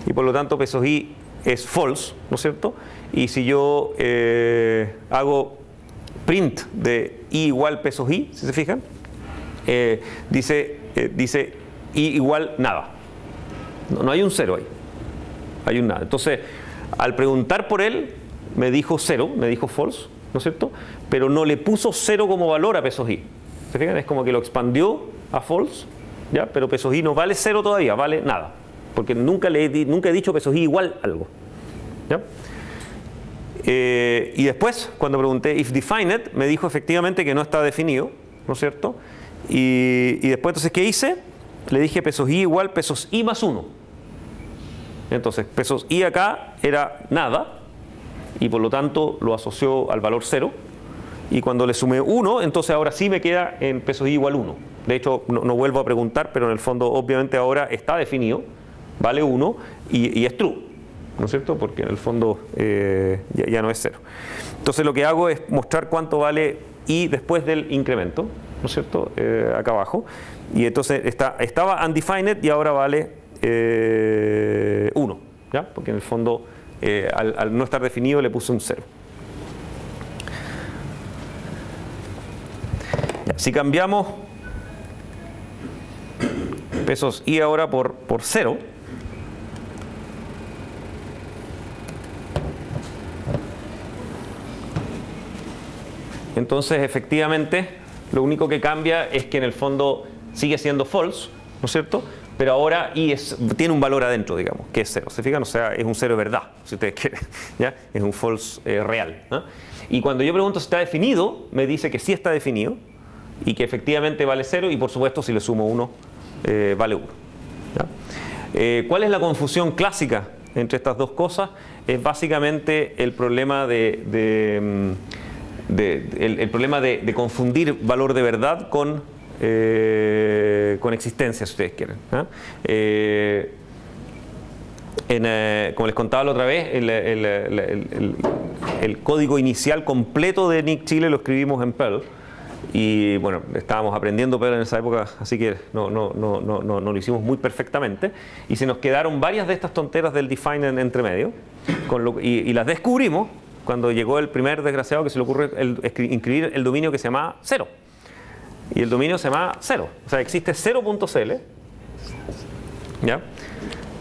y por lo tanto pesos i es false, ¿no es cierto? Y si yo hago print de i igual pesos i, si se fijan, dice i igual nada. No hay un 0 ahí. Hay un nada. Entonces, al preguntar por él, me dijo 0, me dijo false, ¿no es cierto? Pero no le puso 0 como valor a pesos i. ¿Se fijan? Es como que lo expandió a false, ¿ya? Pero pesos i no vale 0 todavía, vale nada. Porque nunca he dicho pesos i igual algo, ¿ya? Y después, cuando pregunté if defined, me dijo efectivamente que no está definido, ¿no es cierto? Y después, entonces, ¿qué hice? Le dije pesos i igual pesos i más 1. Entonces, pesos i acá era nada y por lo tanto lo asoció al valor 0. Y cuando le sumé 1, entonces ahora sí me queda en pesos i igual 1. De hecho, no vuelvo a preguntar, pero en el fondo obviamente ahora está definido, vale 1 y es true, ¿no es cierto? Porque en el fondo ya no es 0. Entonces lo que hago es mostrar cuánto vale i después del incremento, ¿no es cierto? Acá abajo. Y entonces estaba undefined y ahora vale 1, ¿ya? Porque en el fondo al no estar definido le puse un 0. Ya, si cambiamos pesos i ahora por 0, entonces efectivamente lo único que cambia es que en el fondo sigue siendo false, ¿no es cierto? Pero ahora i tiene un valor adentro, digamos, que es 0. ¿Se fijan? O sea, es un 0 de verdad, si ustedes quieren, ¿ya? Es un false real, ¿no? Y cuando yo pregunto si está definido, me dice que sí está definido y que efectivamente vale 0 y por supuesto si le sumo 1, vale 1. ¿Ya? ¿Cuál es la confusión clásica entre estas dos cosas? Es básicamente el problema el problema de confundir valor de verdad con existencia, si ustedes quieren, ¿no? Como les contaba la otra vez, el código inicial completo de Nick Chile lo escribimos en Perl. Y bueno, estábamos aprendiendo Perl en esa época, así que no lo hicimos muy perfectamente. Y se nos quedaron varias de estas tonteras del define entre medio. Y las descubrimos cuando llegó el primer desgraciado que se le ocurre inscribir el dominio que se llama 0. Y el dominio se llama 0. O sea, existe 0.cl. ¿Ya?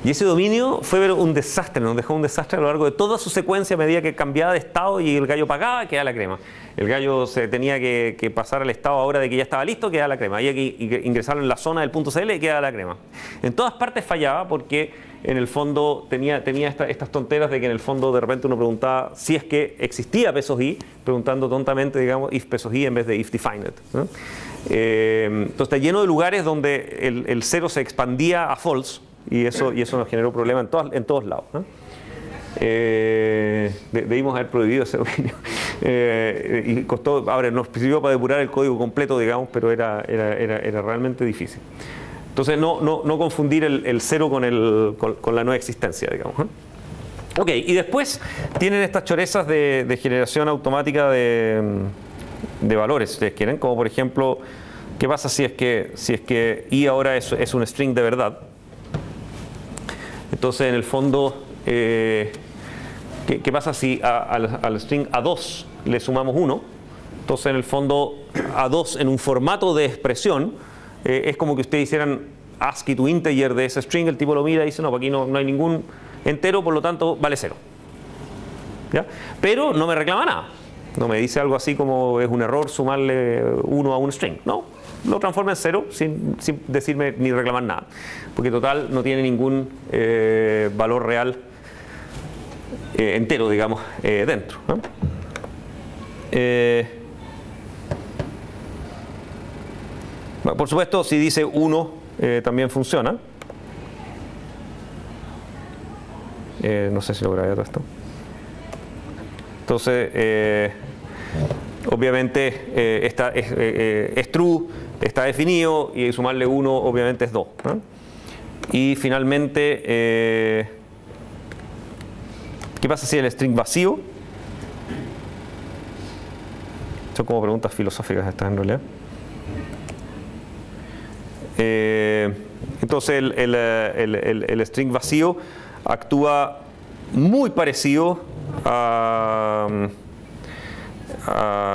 Y ese dominio fue un desastre, nos dejó un desastre a lo largo de toda su secuencia a medida que cambiaba de estado y el gallo pagaba, quedaba la crema. El gallo se tenía que pasar al estado ahora de que ya estaba listo, quedaba la crema. Había que ingresarlo en la zona del .cl y quedaba la crema. En todas partes fallaba porque en el fondo tenía estas tonteras de que en el fondo de repente uno preguntaba si es que existía pesos i, preguntando tontamente, digamos, if pesos i en vez de if defined, ¿no? Entonces está lleno de lugares donde el 0 se expandía a false y eso nos generó problemas en todos lados, ¿no? Debimos haber prohibido ese dominio. Y costó, ahora nos sirvió para depurar el código completo, digamos, pero era realmente difícil. Entonces no confundir el 0 con la no existencia, digamos, ¿no? Ok, y después tienen estas chorezas de generación automática de valores, si ustedes quieren, como por ejemplo, ¿qué pasa si es que i ahora es un string de verdad? Entonces, en el fondo, ¿qué pasa si al string A2 le sumamos 1? Entonces, en el fondo, A2 en un formato de expresión es como que ustedes hicieran ASCII to integer de ese string, el tipo lo mira y dice, no, aquí no hay ningún entero, por lo tanto vale 0. ¿Ya? Pero no me reclama nada. No me dice algo así como es un error sumarle 1 a un string. No, lo transforma en 0 sin decirme ni reclamar nada. Porque total no tiene ningún valor real entero, digamos, dentro, ¿no? Bueno, por supuesto, si dice 1 también funciona. No sé si lo grabé todo esto. Entonces, obviamente es true, está definido, y sumarle 1 obviamente es 2, ¿no? Y finalmente, ¿qué pasa si el string vacío? Son como preguntas filosóficas estas en realidad. Entonces el string vacío actúa muy parecido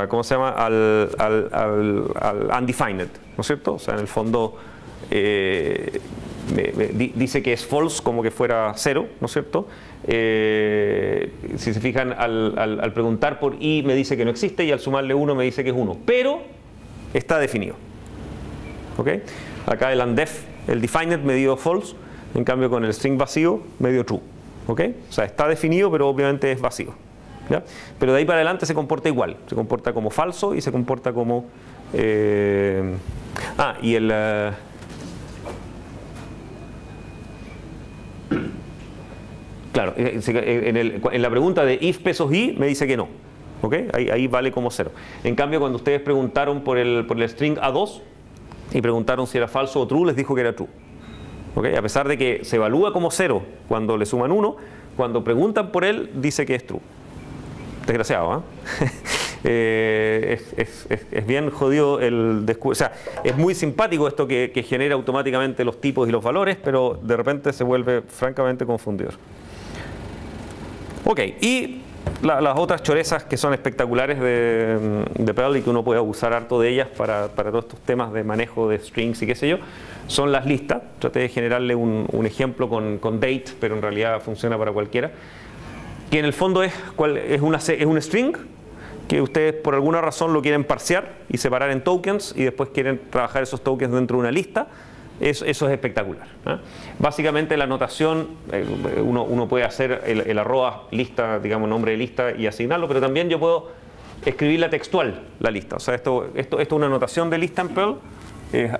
¿cómo se llama? Al undefined, ¿no es cierto? O sea, en el fondo dice que es false como que fuera 0, ¿no es cierto? Si se fijan, al preguntar por i me dice que no existe y al sumarle 1 me dice que es 1, pero está definido. ¿Ok? Acá el undef, el defined me dio false, en cambio con el string vacío me dio true. ¿Ok? O sea, está definido, pero obviamente es vacío. ¿Ya? Pero de ahí para adelante se comporta igual, se comporta como falso y se comporta como y el claro, en la pregunta de if pesos i me dice que no. ¿Ok? Ahí vale como 0. En cambio, cuando ustedes preguntaron por el string A2 y preguntaron si era falso o true, les dijo que era true. ¿Ok? A pesar de que se evalúa como 0 cuando le suman 1, cuando preguntan por él dice que es true. Desgraciado, ¿eh? Es bien jodido o sea, es muy simpático esto que genera automáticamente los tipos y los valores, pero de repente se vuelve francamente confundidor. Ok, y las otras chorezas que son espectaculares de Perl y que uno puede usar harto de ellas para todos estos temas de manejo de strings y qué sé yo, son las listas. Traté de generarle un ejemplo con date, pero en realidad funciona para cualquiera. Que en el fondo es un string que ustedes por alguna razón lo quieren parsear y separar en tokens y después quieren trabajar esos tokens dentro de una lista. Eso es espectacular, ¿eh? Básicamente la notación, uno puede hacer el arroba lista, digamos nombre de lista y asignarlo, pero también yo puedo escribirla textual, la lista. O sea, esto es una notación de lista en Perl,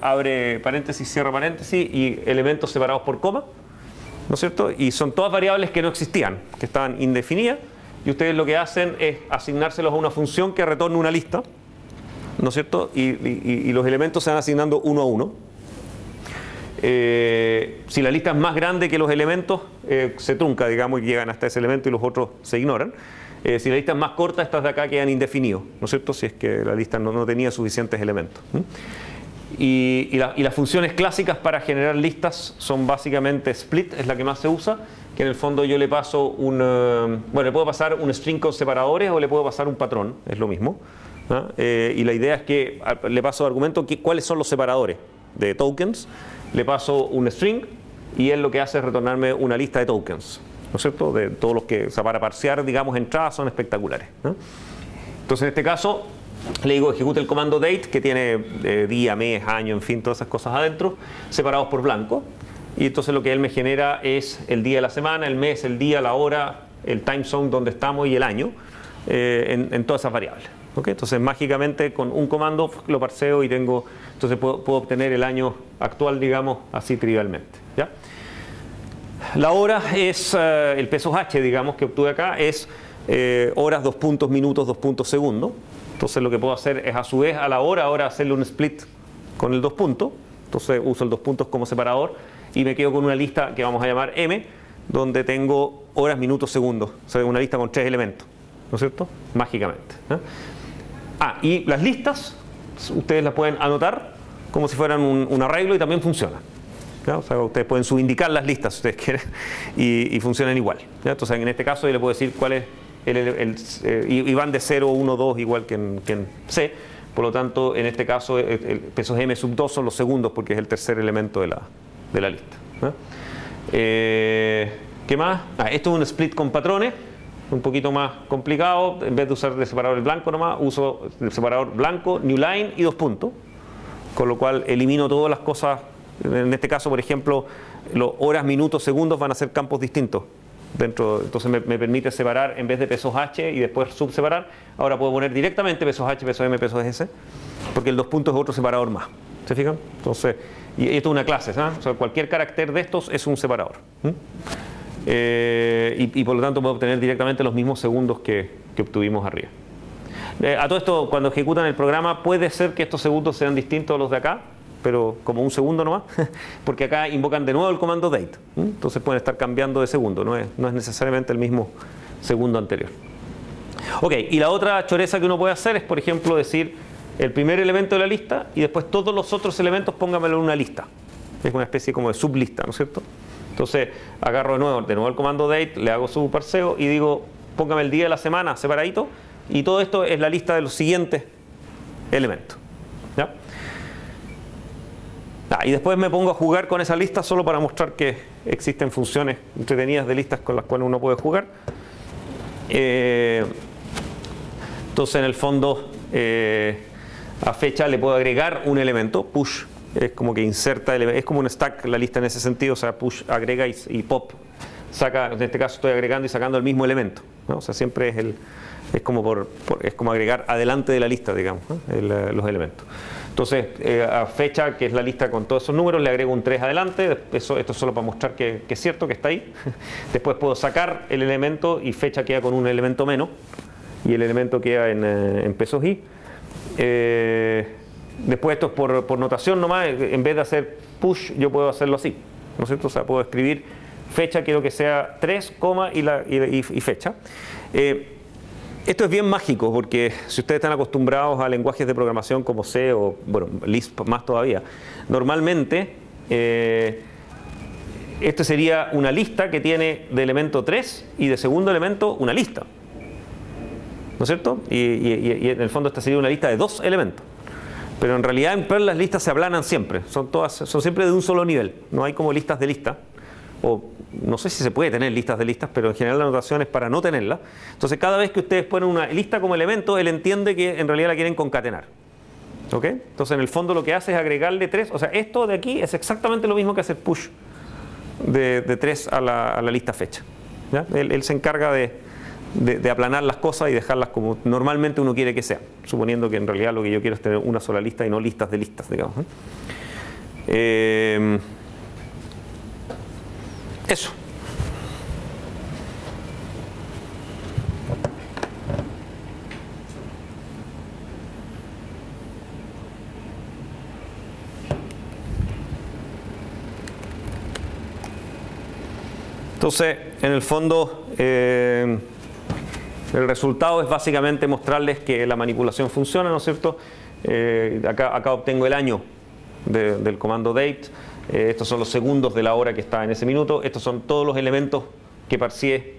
abre paréntesis, cierra paréntesis y elementos separados por coma, ¿no es cierto? Y son todas variables que no existían, que estaban indefinidas, y ustedes lo que hacen es asignárselos a una función que retorne una lista, ¿no es cierto? Y los elementos se van asignando uno a uno. Si la lista es más grande que los elementos, se trunca, digamos, y llegan hasta ese elemento y los otros se ignoran. Si la lista es más corta, estas de acá quedan indefinidos, ¿no es cierto? Si es que la lista no tenía suficientes elementos. Y las funciones clásicas para generar listas son básicamente split, es la que más se usa, que en el fondo yo le paso le puedo pasar un string con separadores o le puedo pasar un patrón, es lo mismo, ¿no? Y la idea es que le paso de argumento cuáles son los separadores de tokens, le paso un string y él lo que hace es retornarme una lista de tokens, ¿no es cierto? De todos los que, o sea, para parsear, digamos, entradas son espectaculares, ¿no? Entonces en este caso le digo ejecute el comando date, que tiene día, mes, año, en fin, todas esas cosas adentro, separados por blanco. Y entonces lo que él me genera es el día de la semana, el mes, el día, la hora, el time zone donde estamos y el año, en todas esas variables. ¿Okay? Entonces mágicamente con un comando lo parseo y entonces puedo obtener el año actual, digamos, así trivialmente, ¿ya? La hora es el pesos h, digamos, que obtuve acá, es horas, 2 puntos, minutos, 2 puntos, segundos. Entonces lo que puedo hacer es a su vez a la hora ahora hacerle un split con el 2 puntos. Entonces uso el 2 puntos como separador y me quedo con una lista que vamos a llamar M, donde tengo horas, minutos, segundos. O sea, una lista con 3 elementos, ¿no es cierto? Mágicamente, ¿eh? Y las listas ustedes las pueden anotar como si fueran un arreglo y también funciona, ¿ya? O sea, ustedes pueden subindicar las listas si ustedes quieren y funcionan igual, ¿ya? Entonces en este caso yo le puedo decir cuál es y van de 0, 1, 2 igual que en C. Por lo tanto, en este caso, el pesos M sub 2 son los segundos porque es el tercer elemento de de la lista. ¿Qué más? Esto es un split con patrones, un poquito más complicado. En vez de usar el separador blanco nomás, uso el separador blanco, new line y 2 puntos. Con lo cual elimino todas las cosas. En este caso, por ejemplo, los horas, minutos, segundos van a ser campos distintos. Entonces me permite separar en vez de pesos H y después subseparar. Ahora puedo poner directamente pesos H, pesos M, pesos S, porque el 2 puntos es otro separador más. ¿Se fijan? Entonces, y esto es una clase, ¿sabes? O sea, cualquier carácter de estos es un separador. Y por lo tanto puedo obtener directamente los mismos segundos que obtuvimos arriba. A todo esto, cuando ejecutan el programa, puede ser que estos segundos sean distintos a los de acá, pero como un segundo nomás, porque acá invocan de nuevo el comando date. Entonces pueden estar cambiando de segundo, no es necesariamente el mismo segundo anterior. Ok, y la otra choreza que uno puede hacer es, por ejemplo, decir el primer elemento de la lista y después todos los otros elementos póngamelo en una lista. Es una especie como de sublista, ¿no es cierto? Entonces agarro de nuevo el comando date, le hago su parseo y digo póngame el día de la semana separadito y todo esto es la lista de los siguientes elementos. ¿Ya? Y después me pongo a jugar con esa lista solo para mostrar que existen funciones entretenidas de listas con las cuales uno puede jugar. Entonces en el fondo a fecha le puedo agregar un elemento, push es como que inserta, es como un stack la lista en ese sentido, o sea, push agrega y pop saca, en este caso estoy agregando y sacando el mismo elemento, ¿no? O sea, siempre es como agregar adelante de la lista, digamos, ¿no? Los elementos. Entonces, a fecha, que es la lista con todos esos números, le agrego un 3 adelante. Esto es solo para mostrar que es cierto, que está ahí. Después puedo sacar el elemento y fecha queda con un elemento menos. Y el elemento queda en pesos i. Después esto es por notación nomás. En vez de hacer push, yo puedo hacerlo así, ¿no es cierto? O sea, puedo escribir fecha, quiero que sea 3, y fecha. Esto es bien mágico porque si ustedes están acostumbrados a lenguajes de programación como C o, bueno, Lisp más todavía, normalmente esto sería una lista que tiene de elemento 3 y de segundo elemento una lista, ¿no es cierto? Y en el fondo esta sería una lista de 2 elementos. Pero en realidad en Perl las listas se aplanan siempre, son siempre de un solo nivel, no hay como listas de lista. O no sé si se puede tener listas de listas, pero en general la notación es para no tenerla. Entonces cada vez que ustedes ponen una lista como elemento, él entiende que en realidad la quieren concatenar. ¿Ok? Entonces en el fondo lo que hace es agregarle 3, o sea, esto de aquí es exactamente lo mismo que hacer push de 3 a la lista fecha. ¿Ya? Él se encarga de aplanar las cosas y dejarlas como normalmente uno quiere que sean, suponiendo que en realidad lo que yo quiero es tener una sola lista y no listas de listas, digamos. Eso. Entonces, en el fondo, el resultado es básicamente mostrarles que la manipulación funciona, ¿no es cierto? Acá obtengo el año del comando date. Estos son los segundos de la hora que está en ese minuto. Estos son todos los elementos que parseé.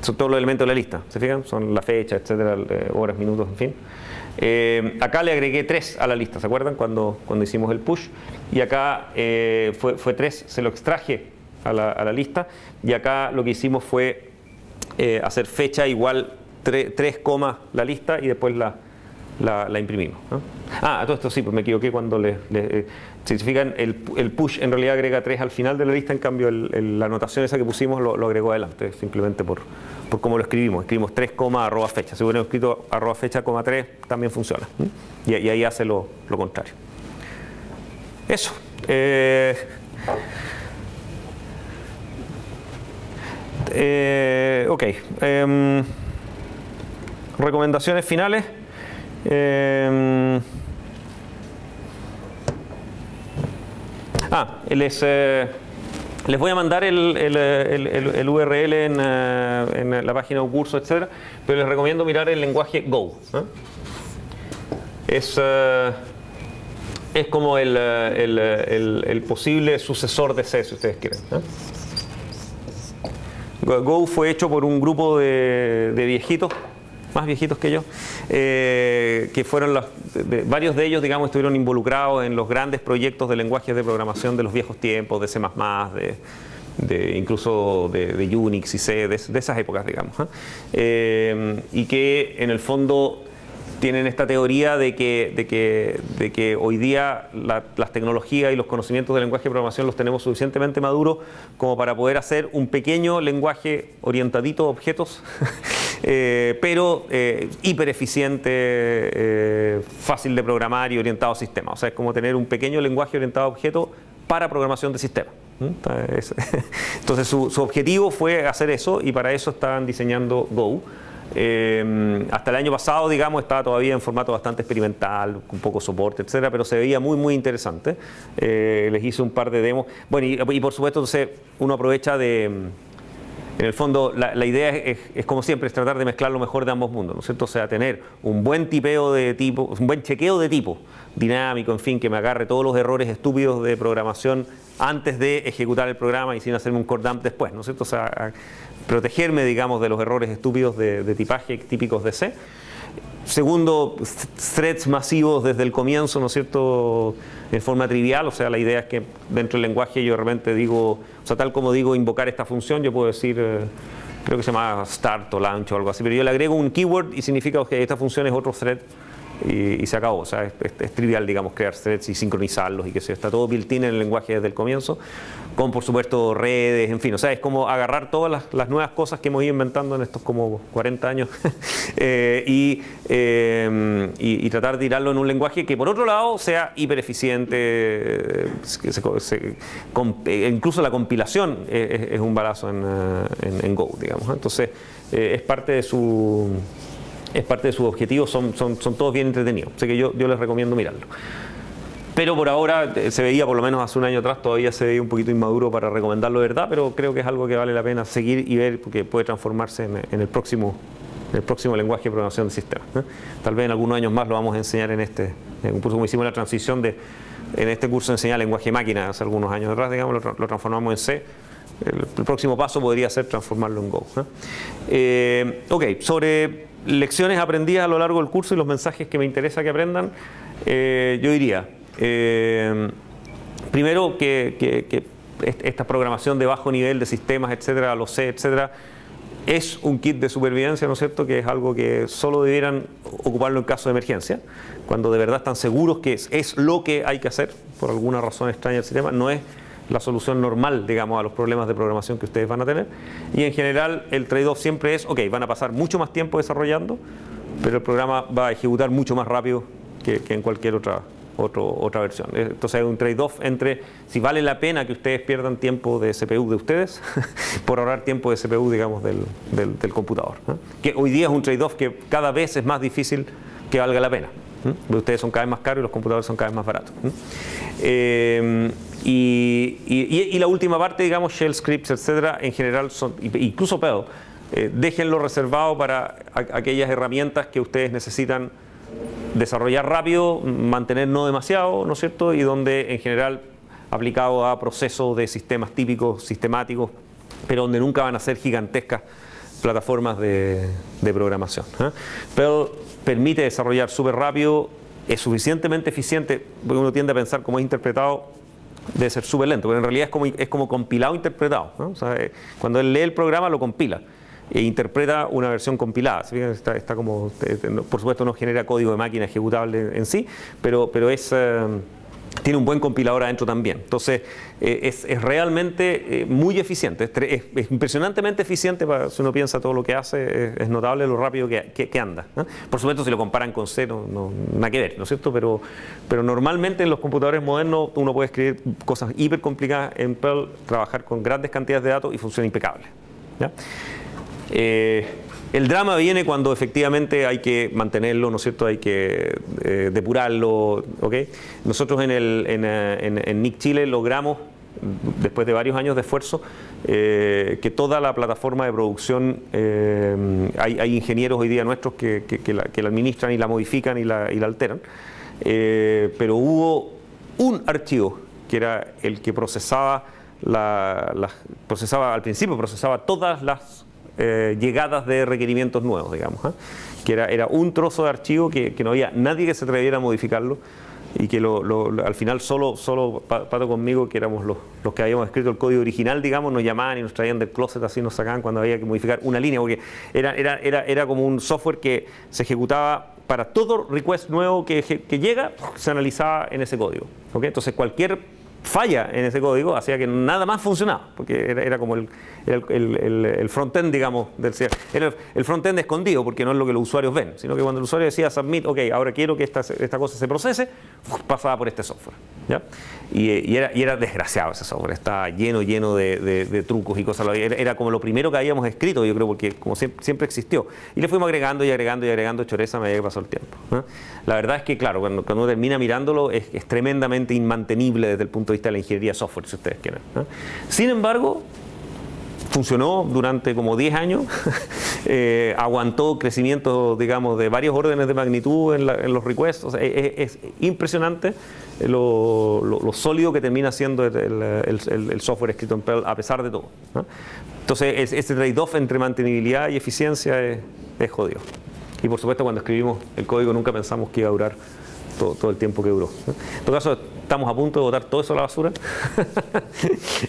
Son todos los elementos de la lista. ¿Se fijan? Son la fecha, etcétera, horas, minutos, en fin. Acá le agregué 3 a la lista. ¿Se acuerdan? Cuando hicimos el push. Y acá fue 3. Se lo extraje a la lista. Y acá lo que hicimos fue hacer fecha igual 3, la lista y después la imprimimos, ¿no? A todo esto sí, pues me equivoqué cuando si se fijan, el push en realidad agrega 3 al final de la lista, en cambio la anotación esa que pusimos lo agregó adelante, simplemente por cómo lo escribimos. Escribimos 3, arroba fecha. Si hubiéramos escrito arroba fecha, 3, también funciona. Y ahí hace lo contrario. Eso. Ok. Recomendaciones finales. Les voy a mandar el URL en la página de un curso, etcétera, pero les recomiendo mirar el lenguaje Go. Es como el posible sucesor de C, si ustedes quieren. Go fue hecho por un grupo de viejitos más viejitos que yo, que fueron varios de ellos, digamos, estuvieron involucrados en los grandes proyectos de lenguajes de programación de los viejos tiempos, de C++, incluso de Unix y C, de esas épocas, digamos, y que en el fondo tienen esta teoría de que hoy día las tecnologías y los conocimientos del lenguaje de programación los tenemos suficientemente maduros como para poder hacer un pequeño lenguaje orientadito a objetos, pero hiper eficiente, fácil de programar y orientado a sistemas. O sea, es como tener un pequeño lenguaje orientado a objetos para programación de sistemas. Entonces su objetivo fue hacer eso, y para eso estaban diseñando Go. Hasta el año pasado, digamos, estaba todavía en formato bastante experimental, con poco soporte, etcétera, pero se veía muy, muy interesante. Les hice un par de demos. Bueno, y por supuesto, entonces, uno aprovecha en el fondo, la idea es como siempre, es tratar de mezclar lo mejor de ambos mundos, ¿no es cierto? O sea, tener un buen tipeo de tipo, un buen chequeo de tipo dinámico, en fin, que me agarre todos los errores estúpidos de programación antes de ejecutar el programa y sin hacerme un core dump después, ¿no es cierto? O sea, protegerme, digamos, de los errores estúpidos de tipaje típicos de C. Segundo, threads masivos desde el comienzo, ¿no es cierto?, en forma trivial. O sea, la idea es que dentro del lenguaje yo de repente digo, o sea, tal como digo invocar esta función, yo puedo decir, creo que se llama start o launch o algo así, pero yo le agrego un keyword y significa que esta función es otro thread y se acabó. O sea, es trivial, digamos, crear threads y sincronizarlos y que está todo built-in en el lenguaje desde el comienzo, con por supuesto redes, en fin. O sea, es como agarrar todas las nuevas cosas que hemos ido inventando en estos como 40 años y tratar de tirarlo en un lenguaje que por otro lado sea hiper eficiente, incluso la compilación es un balazo en Go, digamos. Entonces es parte de su objetivo, son todos bien entretenidos. Así que yo les recomiendo mirarlo. Pero por ahora se veía, por lo menos hace un año atrás, todavía se veía un poquito inmaduro para recomendarlo de verdad, pero creo que es algo que vale la pena seguir y ver, porque puede transformarse en el próximo lenguaje de programación de sistemas. Tal vez en algunos años más lo vamos a enseñar en un curso, como hicimos la transición en este curso de enseñar lenguaje máquina hace algunos años atrás, digamos, lo transformamos en C. El próximo paso podría ser transformarlo en Go. Ok, sobre lecciones aprendidas a lo largo del curso y los mensajes que me interesa que aprendan, yo diría, primero que esta programación de bajo nivel de sistemas, etcétera, los C, etcétera, es un kit de supervivencia, ¿no es cierto?, que es algo que solo debieran ocuparlo en caso de emergencia, cuando de verdad están seguros que es lo que hay que hacer, por alguna razón extraña del sistema, no es la solución normal, digamos, a los problemas de programación que ustedes van a tener. Y en general el trade-off siempre es, ok, van a pasar mucho más tiempo desarrollando, pero el programa va a ejecutar mucho más rápido que en cualquier otra versión. Entonces hay un trade-off entre si vale la pena que ustedes pierdan tiempo de CPU de ustedes por ahorrar tiempo de CPU, digamos, del computador, ¿no? Que hoy día es un trade-off que cada vez es más difícil que valga la pena. Ustedes son cada vez más caros y los computadores son cada vez más baratos. Y la última parte, digamos, shell scripts, etcétera, en general son, incluso Perl, déjenlo reservado para aquellas herramientas que ustedes necesitan desarrollar rápido, mantener no demasiado, ¿no es cierto? Y donde en general aplicado a procesos de sistemas típicos, sistemáticos, pero donde nunca van a ser gigantescas plataformas de programación. Perl permite desarrollar súper rápido, es suficientemente eficiente, porque uno tiende a pensar cómo es interpretado, debe ser súper lento, pero en realidad es como compilado interpretado, ¿no? O sea, cuando él lee el programa lo compila e interpreta una versión compilada. ¿Sí? Está como, por supuesto no genera código de máquina ejecutable en sí, pero tiene un buen compilador adentro también. Entonces es realmente muy eficiente, es impresionantemente eficiente. Si uno piensa todo lo que hace, es notable lo rápido que anda, ¿no? Por supuesto si lo comparan con C, nada que ver, ¿no es cierto? Pero normalmente en los computadores modernos uno puede escribir cosas hiper complicadas en Perl, trabajar con grandes cantidades de datos y funciona impecable, ¿ya? El drama viene cuando efectivamente hay que mantenerlo, ¿no es cierto? Hay que depurarlo, ¿ok? Nosotros en NIC Chile logramos, después de varios años de esfuerzo, que toda la plataforma de producción, hay ingenieros hoy día nuestros que la administran y la modifican y la alteran, pero hubo un archivo que era el que procesaba al principio procesaba todas las llegadas de requerimientos nuevos, digamos, que era un trozo de archivo que no había nadie que se atreviera a modificarlo y que al final solo Pato conmigo, que éramos los que habíamos escrito el código original, digamos, nos llamaban y nos traían del closet, así nos sacaban cuando había que modificar una línea, porque era como un software que se ejecutaba para todo request nuevo que llega, se analizaba en ese código. ¿Okay? Entonces cualquier falla en ese código hacía que nada más funcionaba, porque era como el front-end, digamos, era el front-end escondido, porque no es lo que los usuarios ven, sino que cuando el usuario decía submit, ok, ahora quiero que esta cosa se procese, pasaba por este software, ¿ya? Y era desgraciado ese software, estaba lleno de trucos y cosas, era como lo primero que habíamos escrito, yo creo, porque como siempre existió, y le fuimos agregando choreza a medida que pasó el tiempo, ¿no? La verdad es que, claro, cuando uno termina mirándolo, es tremendamente inmantenible desde el punto de vista de la ingeniería de software, si ustedes quieren, ¿no? Sin embargo, funcionó durante como 10 años, aguantó crecimiento, digamos, de varios órdenes de magnitud en los requests. O sea, es impresionante lo sólido que termina siendo el software escrito en Perl a pesar de todo, ¿no? Entonces, ese trade-off entre mantenibilidad y eficiencia es jodido. Y por supuesto, cuando escribimos el código nunca pensamos que iba a durar todo el tiempo que duró, ¿no? En todo caso, estamos a punto de botar todo eso a la basura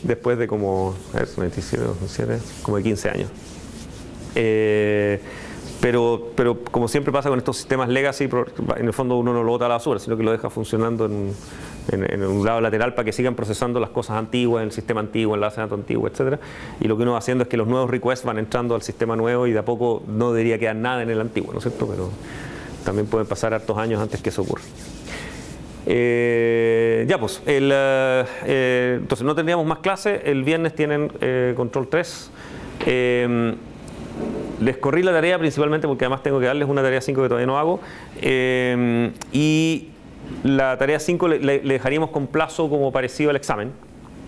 después de como, 97, como de 15 años. Pero como siempre pasa con estos sistemas legacy, en el fondo uno no lo bota a la basura, sino que lo deja funcionando en un lado lateral para que sigan procesando las cosas antiguas, en el sistema antiguo, en la base de datos antigua, etc. Y lo que uno va haciendo es que los nuevos requests van entrando al sistema nuevo y de a poco no debería quedar nada en el antiguo, ¿no es cierto? Pero también pueden pasar hartos años antes que eso ocurra. Ya pues, entonces no tendríamos más clases, el viernes tienen control 3. Les corrí la tarea principalmente porque además tengo que darles una tarea 5 que todavía no hago, y la tarea 5 le dejaríamos con plazo como parecido al examen,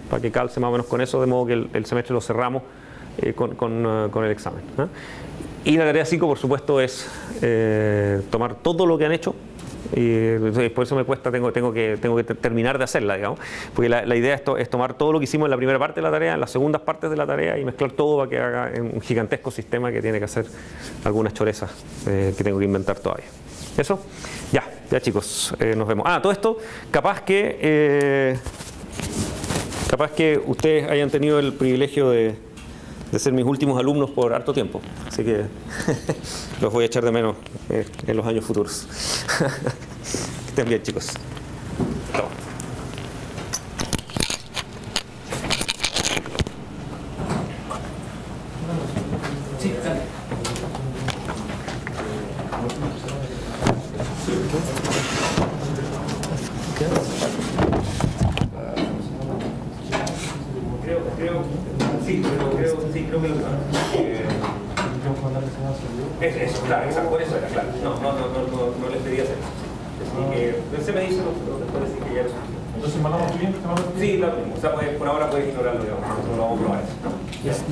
para que calce más o menos con eso, de modo que el semestre lo cerramos con el examen, ¿eh? Y la tarea 5 por supuesto es tomar todo lo que han hecho. Y por eso me cuesta, tengo que terminar de hacerla, digamos, porque la idea es tomar todo lo que hicimos en la primera parte de la tarea, en las segundas partes de la tarea y mezclar todo para que haga un gigantesco sistema que tiene que hacer algunas chorezas que tengo que inventar todavía. ¿Eso? Ya chicos, nos vemos. Todo esto, capaz que ustedes hayan tenido el privilegio de ser mis últimos alumnos por harto tiempo, así que los voy a echar de menos en los años futuros. Que estén bien, chicos. Chao. Sí, dale. Creo que eso, claro, exacto, por eso era, claro. No les pedí hacer eso. Así que, se me dice, pero después decir que ya lo suficiente. Entonces, ¿mandamos tu link? Sí, claro. O sea, por ahora puedes ignorarlo, digamos. Nosotros lo vamos a probar eso.